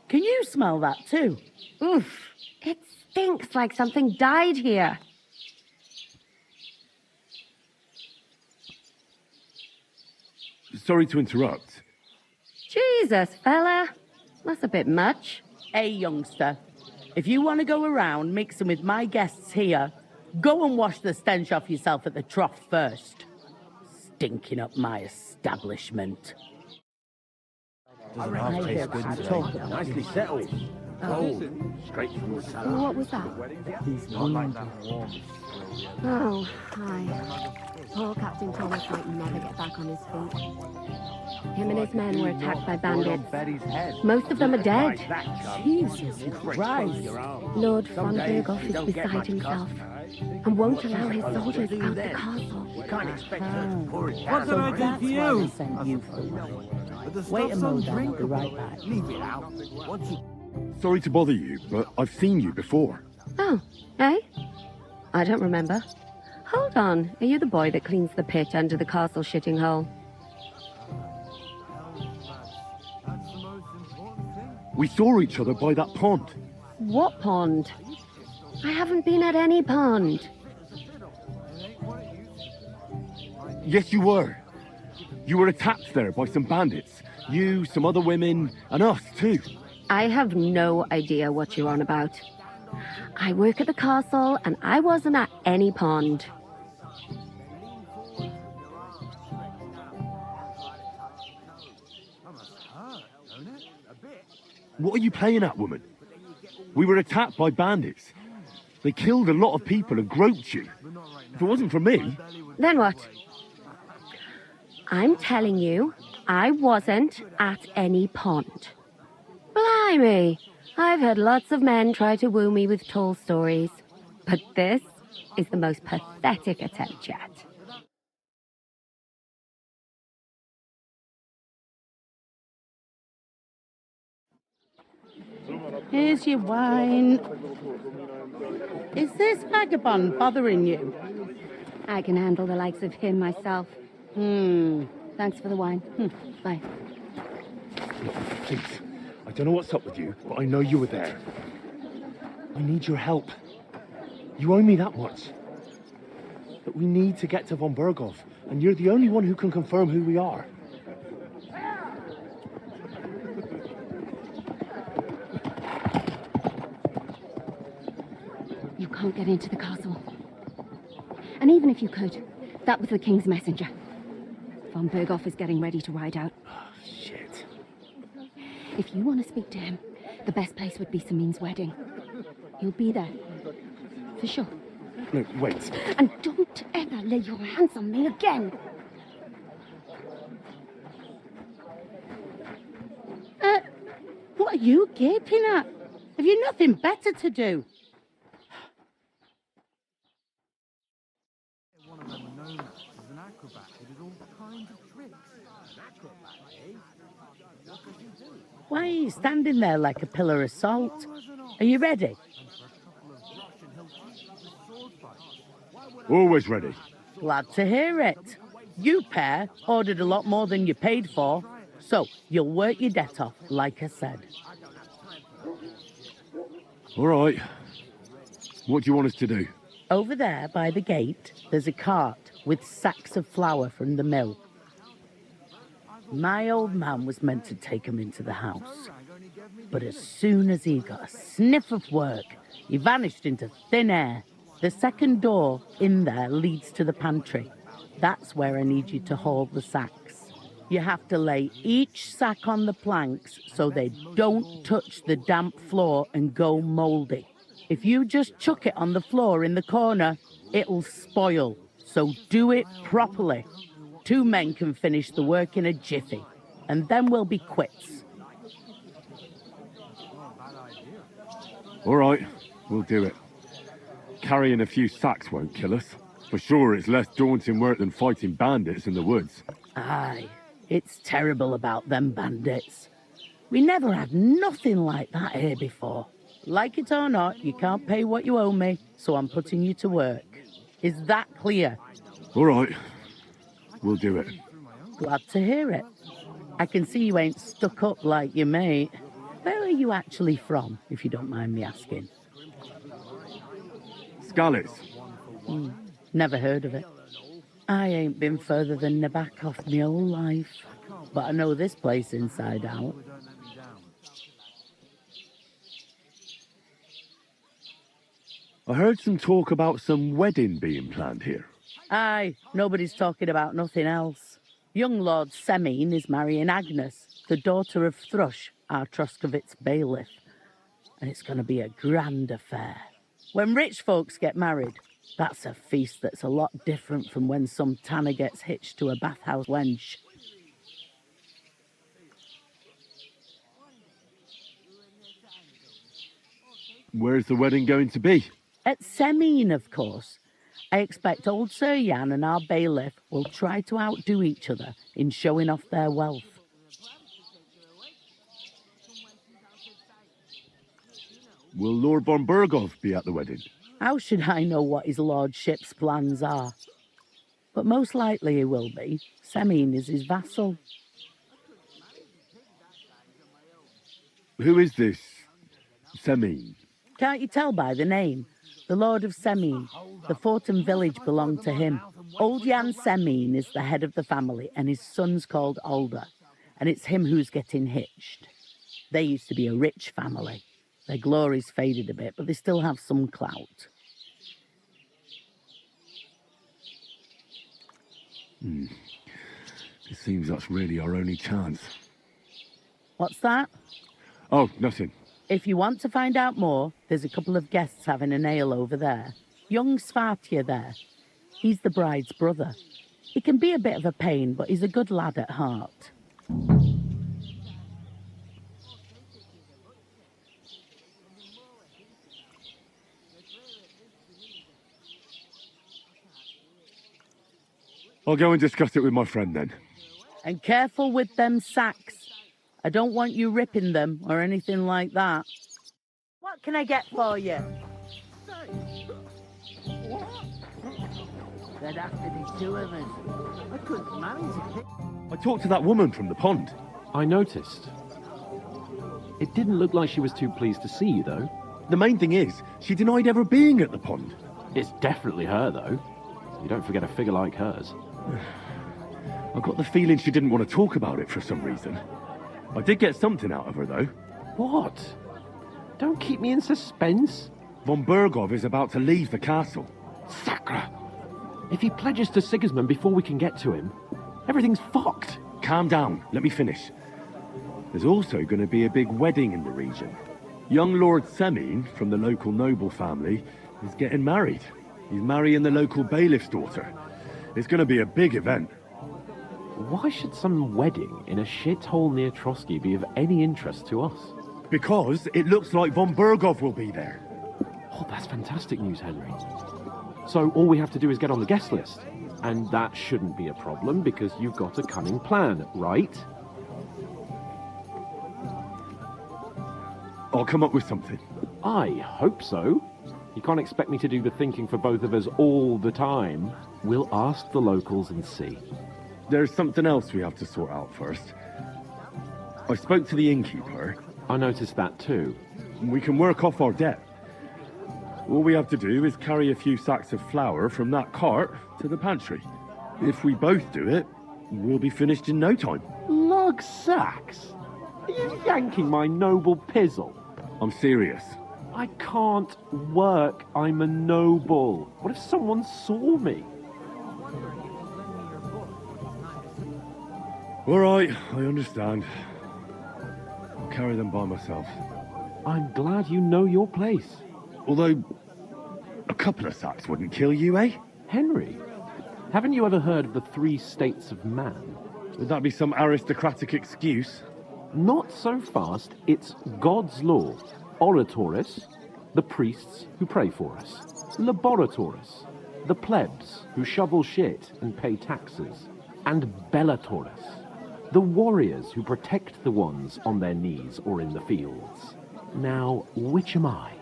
can you smell that too? Oof. It stinks like something died here. Sorry to interrupt. Jesus, fella. That's a bit much. Hey, youngster. If you want to go around mixing with my guests here, go and wash the stench off yourself at the trough first. Stinking up my establishment. Nicely settled. Oh. Straight from the cellar. What was that? Oh, hi. Poor Captain Thomas might never get back on his feet. Him and his men were attacked by bandits. Most of them are dead. Jesus Christ. Lord von Burghoff is beside himself and won't allow his soldiers out the castle. You can't expect her to pour it What down. did I do for you? I sent you for wine. Wait a moment, I'll be right back. Leave it out. Once you... Sorry to bother you, but I've seen you before. Oh, eh? I don't remember. Hold on, are you the boy that cleans the pit under the castle shitting hole? We saw each other by that pond. What pond? I haven't been at any pond. Yes, you were. You were attacked there by some bandits. You, some other women, and us too. I have no idea what you're on about. I work at the castle, and I wasn't at any pond. What are you playing at, woman? We were attacked by bandits. They killed a lot of people and groped you. If it wasn't for me... Then what? I'm telling you, I wasn't at any pond. Blimey! I've had lots of men try to woo me with tall stories, but this is the most pathetic attempt yet. Here's your wine. Is this vagabond bothering you? I can handle the likes of him myself. Thanks for the wine. Bye. Please, I don't know what's up with you, but I know you were there. I need your help. You owe me that much. But we need to get to von Berghoff, and you're the only one who can confirm who we are. You can't get into the castle. And even if you could, that was the king's messenger. Von Berghoff is getting ready to ride out. Oh, shit. If you want to speak to him, the best place would be Samin's wedding. He'll be there. For sure. No, wait. And don't ever lay your hands on me again. What are you gaping at? Have you nothing better to do? Why are you standing there like a pillar of salt? Are you ready? Always ready. Glad to hear it. You pair ordered a lot more than you paid for, so you'll work your debt off, like I said. All right. What do you want us to do? Over there by the gate, there's a cart with sacks of flour from the mill. My old man was meant to take 'em into the house. But as soon as he got a sniff of work, he vanished into thin air. The second door in there leads to the pantry. That's where I need you to haul the sacks. You have to lay each sack on the planks so they don't touch the damp floor and go mouldy. If you just chuck it on the floor in the corner, it'll spoil. So do it properly. 2 men can finish the work in a jiffy, and then we'll be quits. All right, we'll do it. Carrying a few sacks won't kill us. For sure, it's less daunting work than fighting bandits in the woods. Aye, it's terrible about them bandits. We never had nothing like that here before. Like it or not, you can't pay what you owe me, so I'm putting you to work. Is that clear? All right, we'll do it. Glad to hear it. I can see you ain't stuck up like your mate. Where are you actually from, if you don't mind me asking? Scallis. Never heard of it. I ain't been further than Nabakov my whole life, but I know this place inside out. I heard some talk about some wedding being planned here. Aye, nobody's talking about nothing else. Young Lord Semin is marrying Agnes, the daughter of Thrush, our Troskovitz bailiff. And it's going to be a grand affair. When rich folks get married, that's a feast that's a lot different from when some tanner gets hitched to a bathhouse wench. Where's the wedding going to be? At Semin, of course. I expect old Sir Jan and our bailiff will try to outdo each other in showing off their wealth. Will Lord von Berghoff be at the wedding? How should I know what his lordship's plans are? But most likely he will be. Semin is his vassal. Who is this Semin? Can't you tell by the name? the Lord of Semine. The fort and village belong to him. Old Jan Semine is the head of the family, and his son's called Alder, and it's him who's getting hitched. They used to be a rich family. Their glory's faded a bit, but they still have some clout. It seems that's really our only chance. What's that? Oh, nothing. If you want to find out more, there's a couple of guests having an ale over there. Young Svartje there. He's the bride's brother. He can be a bit of a pain, but he's a good lad at heart. I'll go and discuss it with my friend then. And careful with them sacks. I don't want you ripping them or anything like that. What can I get for you? There'd have to be two of us. I couldn't manage it. I talked to that woman from the pond. I noticed. It didn't look like she was too pleased to see you, though. The main thing is, she denied ever being at the pond. It's definitely her, though. You don't forget a figure like hers. I got the feeling she didn't want to talk about it for some reason. I did get something out of her, though. What? Don't keep me in suspense. Von Bergov is about to leave the castle. Sacre! If he pledges to Sigismund before we can get to him, everything's fucked. Calm down. Let me finish. There's also going to be a big wedding in the region. Young Lord Semine, from the local noble family, is getting married. He's marrying the local bailiff's daughter. It's going to be a big event. Why should some wedding in a shithole near Trotsky be of any interest to us? Because it looks like Von Bergov will be there. Oh, that's fantastic news, Henry. So all we have to do is get on the guest list. And that shouldn't be a problem because you've got a cunning plan, right? I'll come up with something. I hope so. You can't expect me to do the thinking for both of us all the time. We'll ask the locals and see. There's something else we have to sort out first. I spoke to the innkeeper. I noticed that too. We can work off our debt. All we have to do is carry a few sacks of flour from that cart to the pantry. If we both do it, we'll be finished in no time. Lug sacks? Are you yanking my noble pizzle? I'm serious. I can't work. I'm a noble. What if someone saw me? All right, I understand. I'll carry them by myself. I'm glad you know your place. Although, a couple of sacks wouldn't kill you, eh? Henry, haven't you ever heard of the 3 states of man? Would that be some aristocratic excuse? Not so fast. It's God's law. Oratoris, the priests who pray for us. Laboratoris, the plebs who shovel shit and pay taxes. And Bellatoris, the warriors who protect the ones on their knees or in the fields. Now, which am I?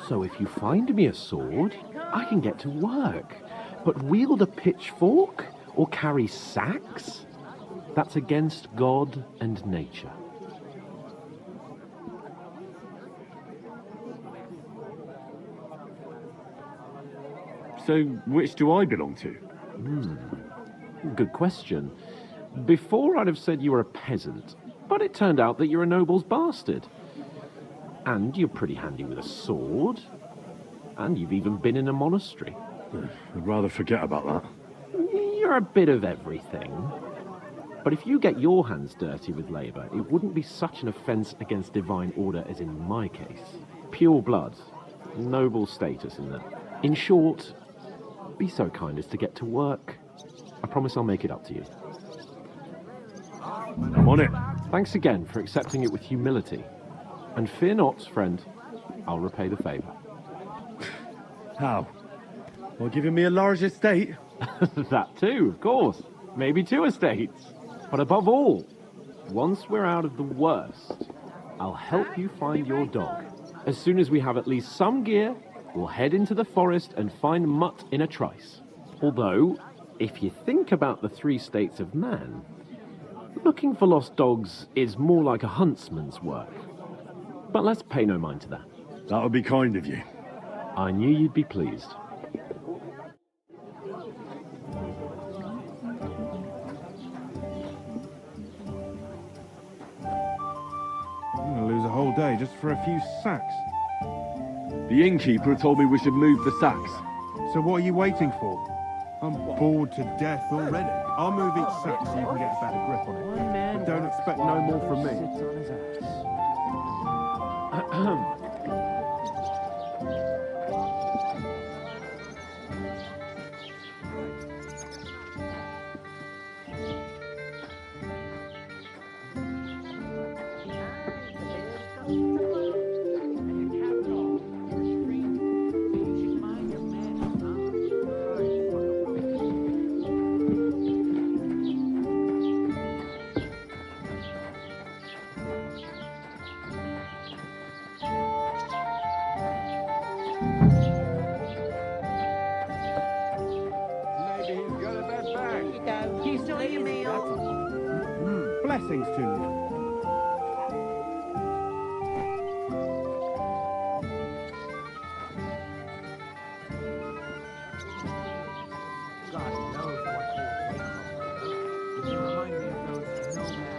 So if you find me a sword, I can get to work. But wield a pitchfork or carry sacks? That's against God and nature. So, which do I belong to? Good question. Before I'd have said you were a peasant, but it turned out that you're a noble's bastard. And you're pretty handy with a sword. And you've even been in a monastery. I'd rather forget about that. You're a bit of everything. But if you get your hands dirty with labour, it wouldn't be such an offence against divine order as in my case. Pure blood. Noble status in that. In short, be so kind as to get to work. I promise I'll make it up to you. I'm on it. Thanks again for accepting it with humility. And fear not, friend, I'll repay the favour. How? By giving me a large estate? That too, of course. Maybe 2 estates. But above all, once we're out of the worst, I'll help you find your dog. As soon as we have at least some gear, we'll head into the forest and find Mutt in a trice. Although, if you think about the 3 states of man, looking for lost dogs is more like a huntsman's work. But let's pay no mind to that. That would be kind of you. I knew you'd be pleased. I'm gonna lose a whole day just for a few sacks. The innkeeper told me we should move the sacks. So what are you waiting for? I'm bored to death already. I'll move each sack so you can get a better grip on it. But don't expect no more from me. Blessings to you. God knows what he'll take. You remind me of those nomad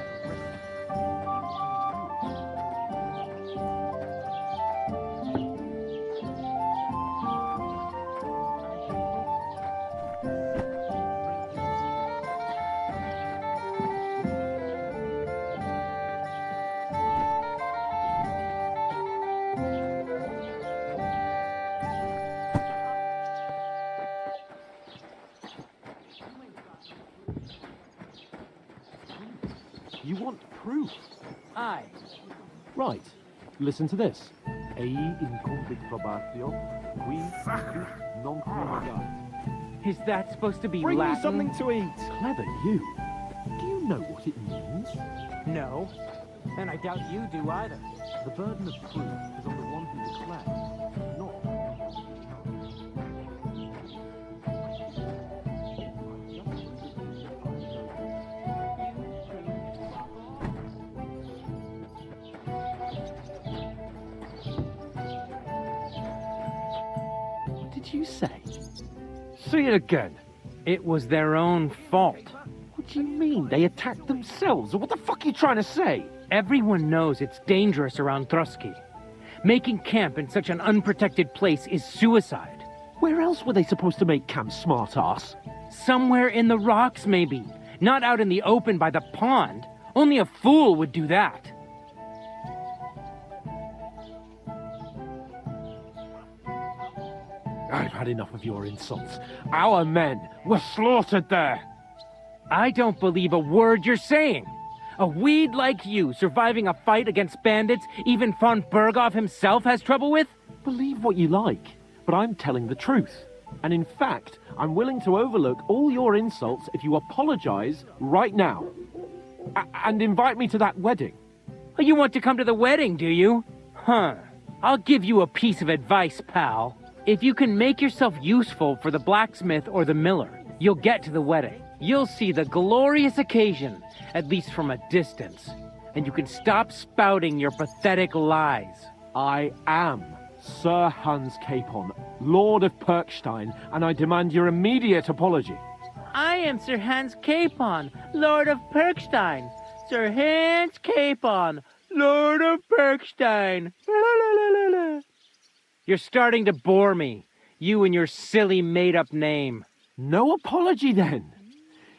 You want proof? Aye. Right. Listen to this. Ei incumbit probatio, qui non fumagat. Is that supposed to be Bring Latin? me something to eat. Clever you. Do you know what it means? No. And I doubt you do either. The burden of proof is on the one who declares, not. What did you say? Say it again. It was their own fault. What do you mean? They attacked themselves? What the fuck are you trying to say? Everyone knows it's dangerous around Trusky. Making camp in such an unprotected place is suicide. Where else were they supposed to make camp, smart-ass? Somewhere in the rocks, maybe. Not out in the open by the pond. Only a fool would do that. I've had enough of your insults. Our men were slaughtered there. I don't believe a word you're saying. A weed like you surviving a fight against bandits even von Berghoff himself has trouble with? Believe what you like, but I'm telling the truth. And in fact, I'm willing to overlook all your insults if you apologize right now. And invite me to that wedding. Oh, you want to come to the wedding, do you? Huh. I'll give you a piece of advice, pal. If you can make yourself useful for the blacksmith or the miller, you'll get to the wedding. You'll see the glorious occasion, at least from a distance. And you can stop spouting your pathetic lies. I am Sir Hans Capon, Lord of Perkstein, and I demand your immediate apology. I am Sir Hans Capon, Lord of Perkstein. Sir Hans Capon, Lord of Perkstein. La, la, la, la, la. You're starting to bore me. You and your silly made-up name. No apology, then.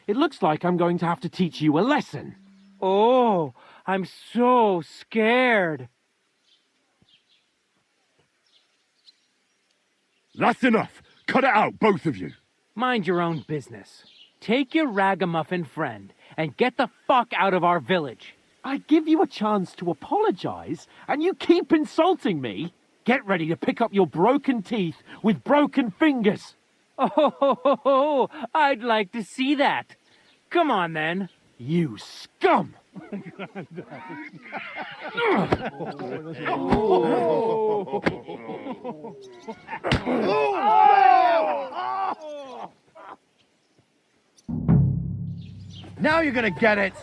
It looks like I'm going to have to teach you a lesson. Oh, I'm so scared. That's enough. Cut it out, both of you. Mind your own business. Take your ragamuffin friend and get the fuck out of our village. I give you a chance to apologize, and you keep insulting me. Get ready to pick up your broken teeth with broken fingers. Oh, I'd like to see that. Come on, then. You scum! Now you're gonna get it!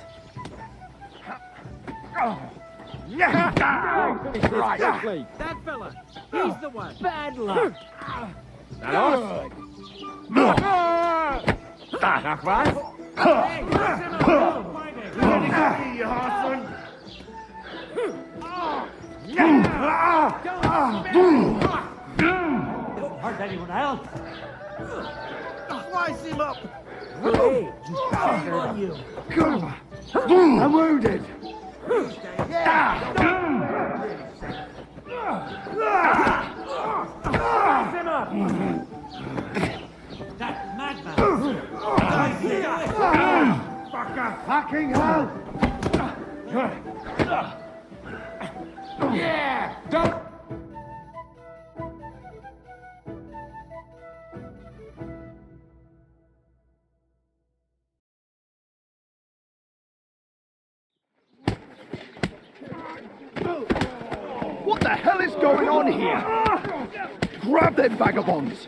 Right. Exactly. That fella, he's the one. Bad luck. That horse? Knock right? Hurt anyone else? Slice him up! Hey, shame on you. I'm wounded! Slice him up! That madman! Fucking hell! Yeah! Don't... What the hell is going on here? Grab them vagabonds!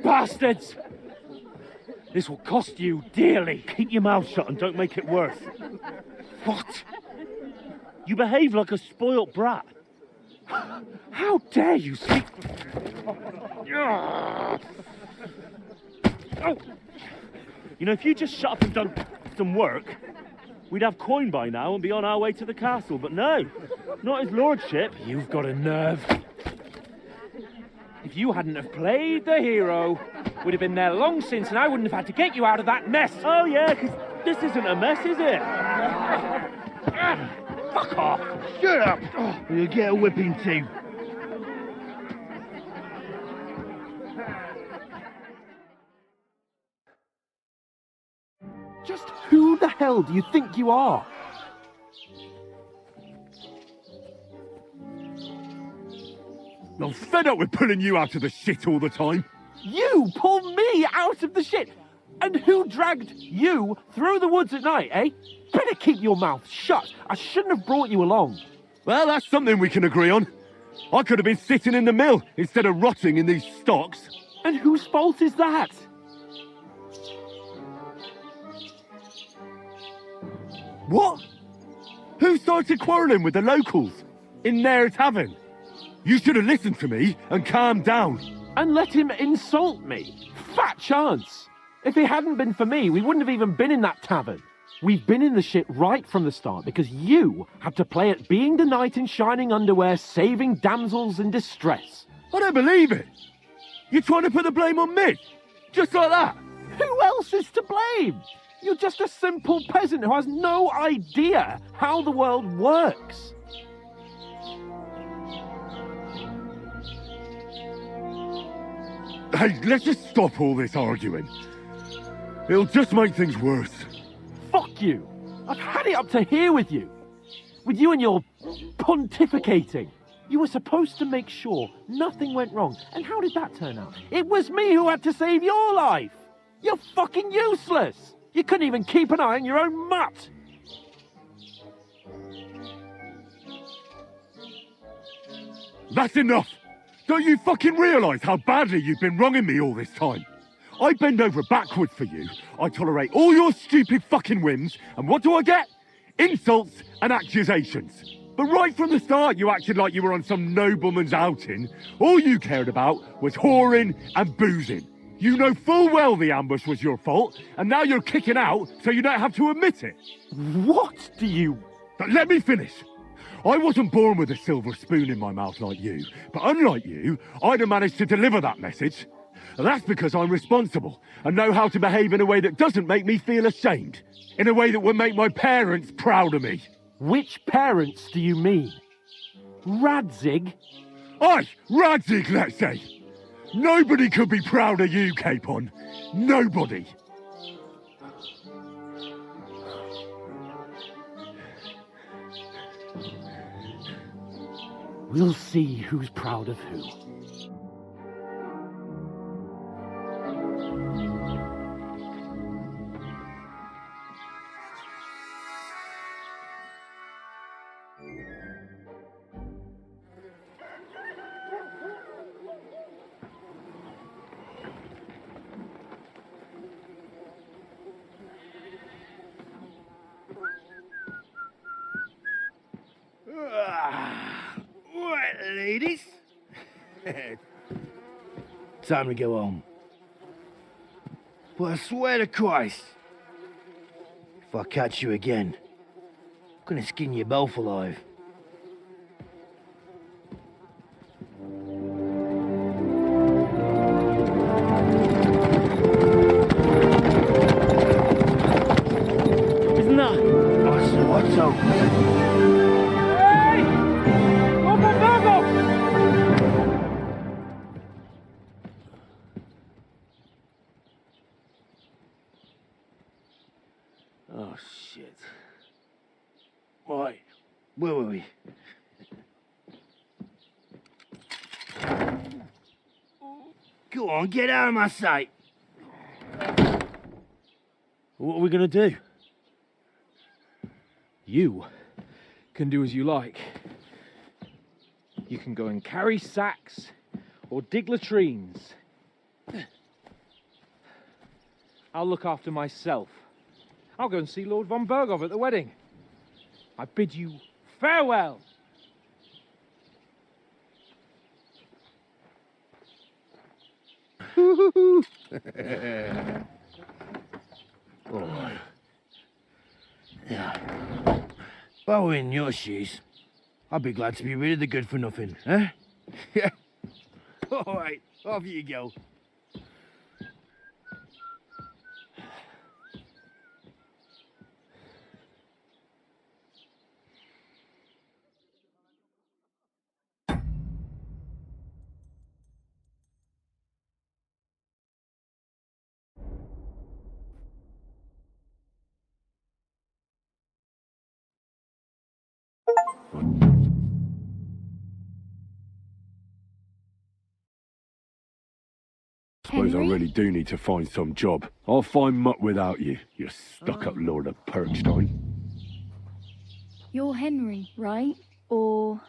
Bastards! This will cost you dearly. Keep your mouth shut and don't make it worse. What? You behave like a spoilt brat. How dare you speak... You know, if you just shut up and done some work, we'd have coin by now and be on our way to the castle. But no, not his lordship. You've got a nerve. If you hadn't have played the hero, we'd have been there long since and I wouldn't have had to get you out of that mess. Oh yeah, because this isn't a mess, is it? Fuck off. Shut up! You'll get a whipping too. Just who the hell do you think you are? I'm fed up with pulling you out of the shit all the time. You pull me out of the shit! And who dragged you through the woods at night, eh? Better keep your mouth shut. I shouldn't have brought you along. Well, that's something we can agree on. I could have been sitting in the mill instead of rotting in these stocks. And whose fault is that? What? Who started quarrelling with the locals in their tavern? You should have listened to me and calmed down. And let him insult me. Fat chance. If it hadn't been for me, we wouldn't have even been in that tavern. We've been in the shit right from the start because you had to play at being the knight in shining underwear, saving damsels in distress. I don't believe it. You're trying to put the blame on me? Just like that? Who else is to blame? You're just a simple peasant who has no idea how the world works. Hey, let's just stop all this arguing. It'll just make things worse. Fuck you. I've had it up to here with you. With you and your pontificating. You were supposed to make sure nothing went wrong. And how did that turn out? It was me who had to save your life. You're fucking useless. You couldn't even keep an eye on your own mutt. That's enough. Don't you fucking realise how badly you've been wronging me all this time? I bend over backwards for you. I tolerate all your stupid fucking whims. And what do I get? Insults and accusations. But right from the start, you acted like you were on some nobleman's outing. All you cared about was whoring and boozing. You know full well the ambush was your fault, and now you're kicking out so you don't have to admit it. What do you... But let me finish. I wasn't born with a silver spoon in my mouth like you, but unlike you, I'd have managed to deliver that message. And that's because I'm responsible and know how to behave in a way that doesn't make me feel ashamed. In a way that would make my parents proud of me. Which parents do you mean? Radzig? Aye, Radzig, let's say. Nobody could be proud of you, Capon. Nobody. We'll see who's proud of who. ladies. Time to go home. But I swear to Christ, if I catch you again, I'm gonna skin you both alive. Isn't that? What's up? Hey! Open Virgo! Oh, shit. Right. Where were we? Go on, get out of my sight. What are we gonna do? You can do as you like. You can go and carry sacks or dig latrines. I'll look after myself. I'll go and see Lord von Berghoff at the wedding. I bid you farewell. All right. Yeah. If I were in your shoes, I'd be glad to be rid of the good for nothing, eh? Yeah. All right, off you go. Suppose I Henry? really do need to find some job. I'll find mutt without you, you stuck-up Lord of Perchstein. You're Henry, right? Or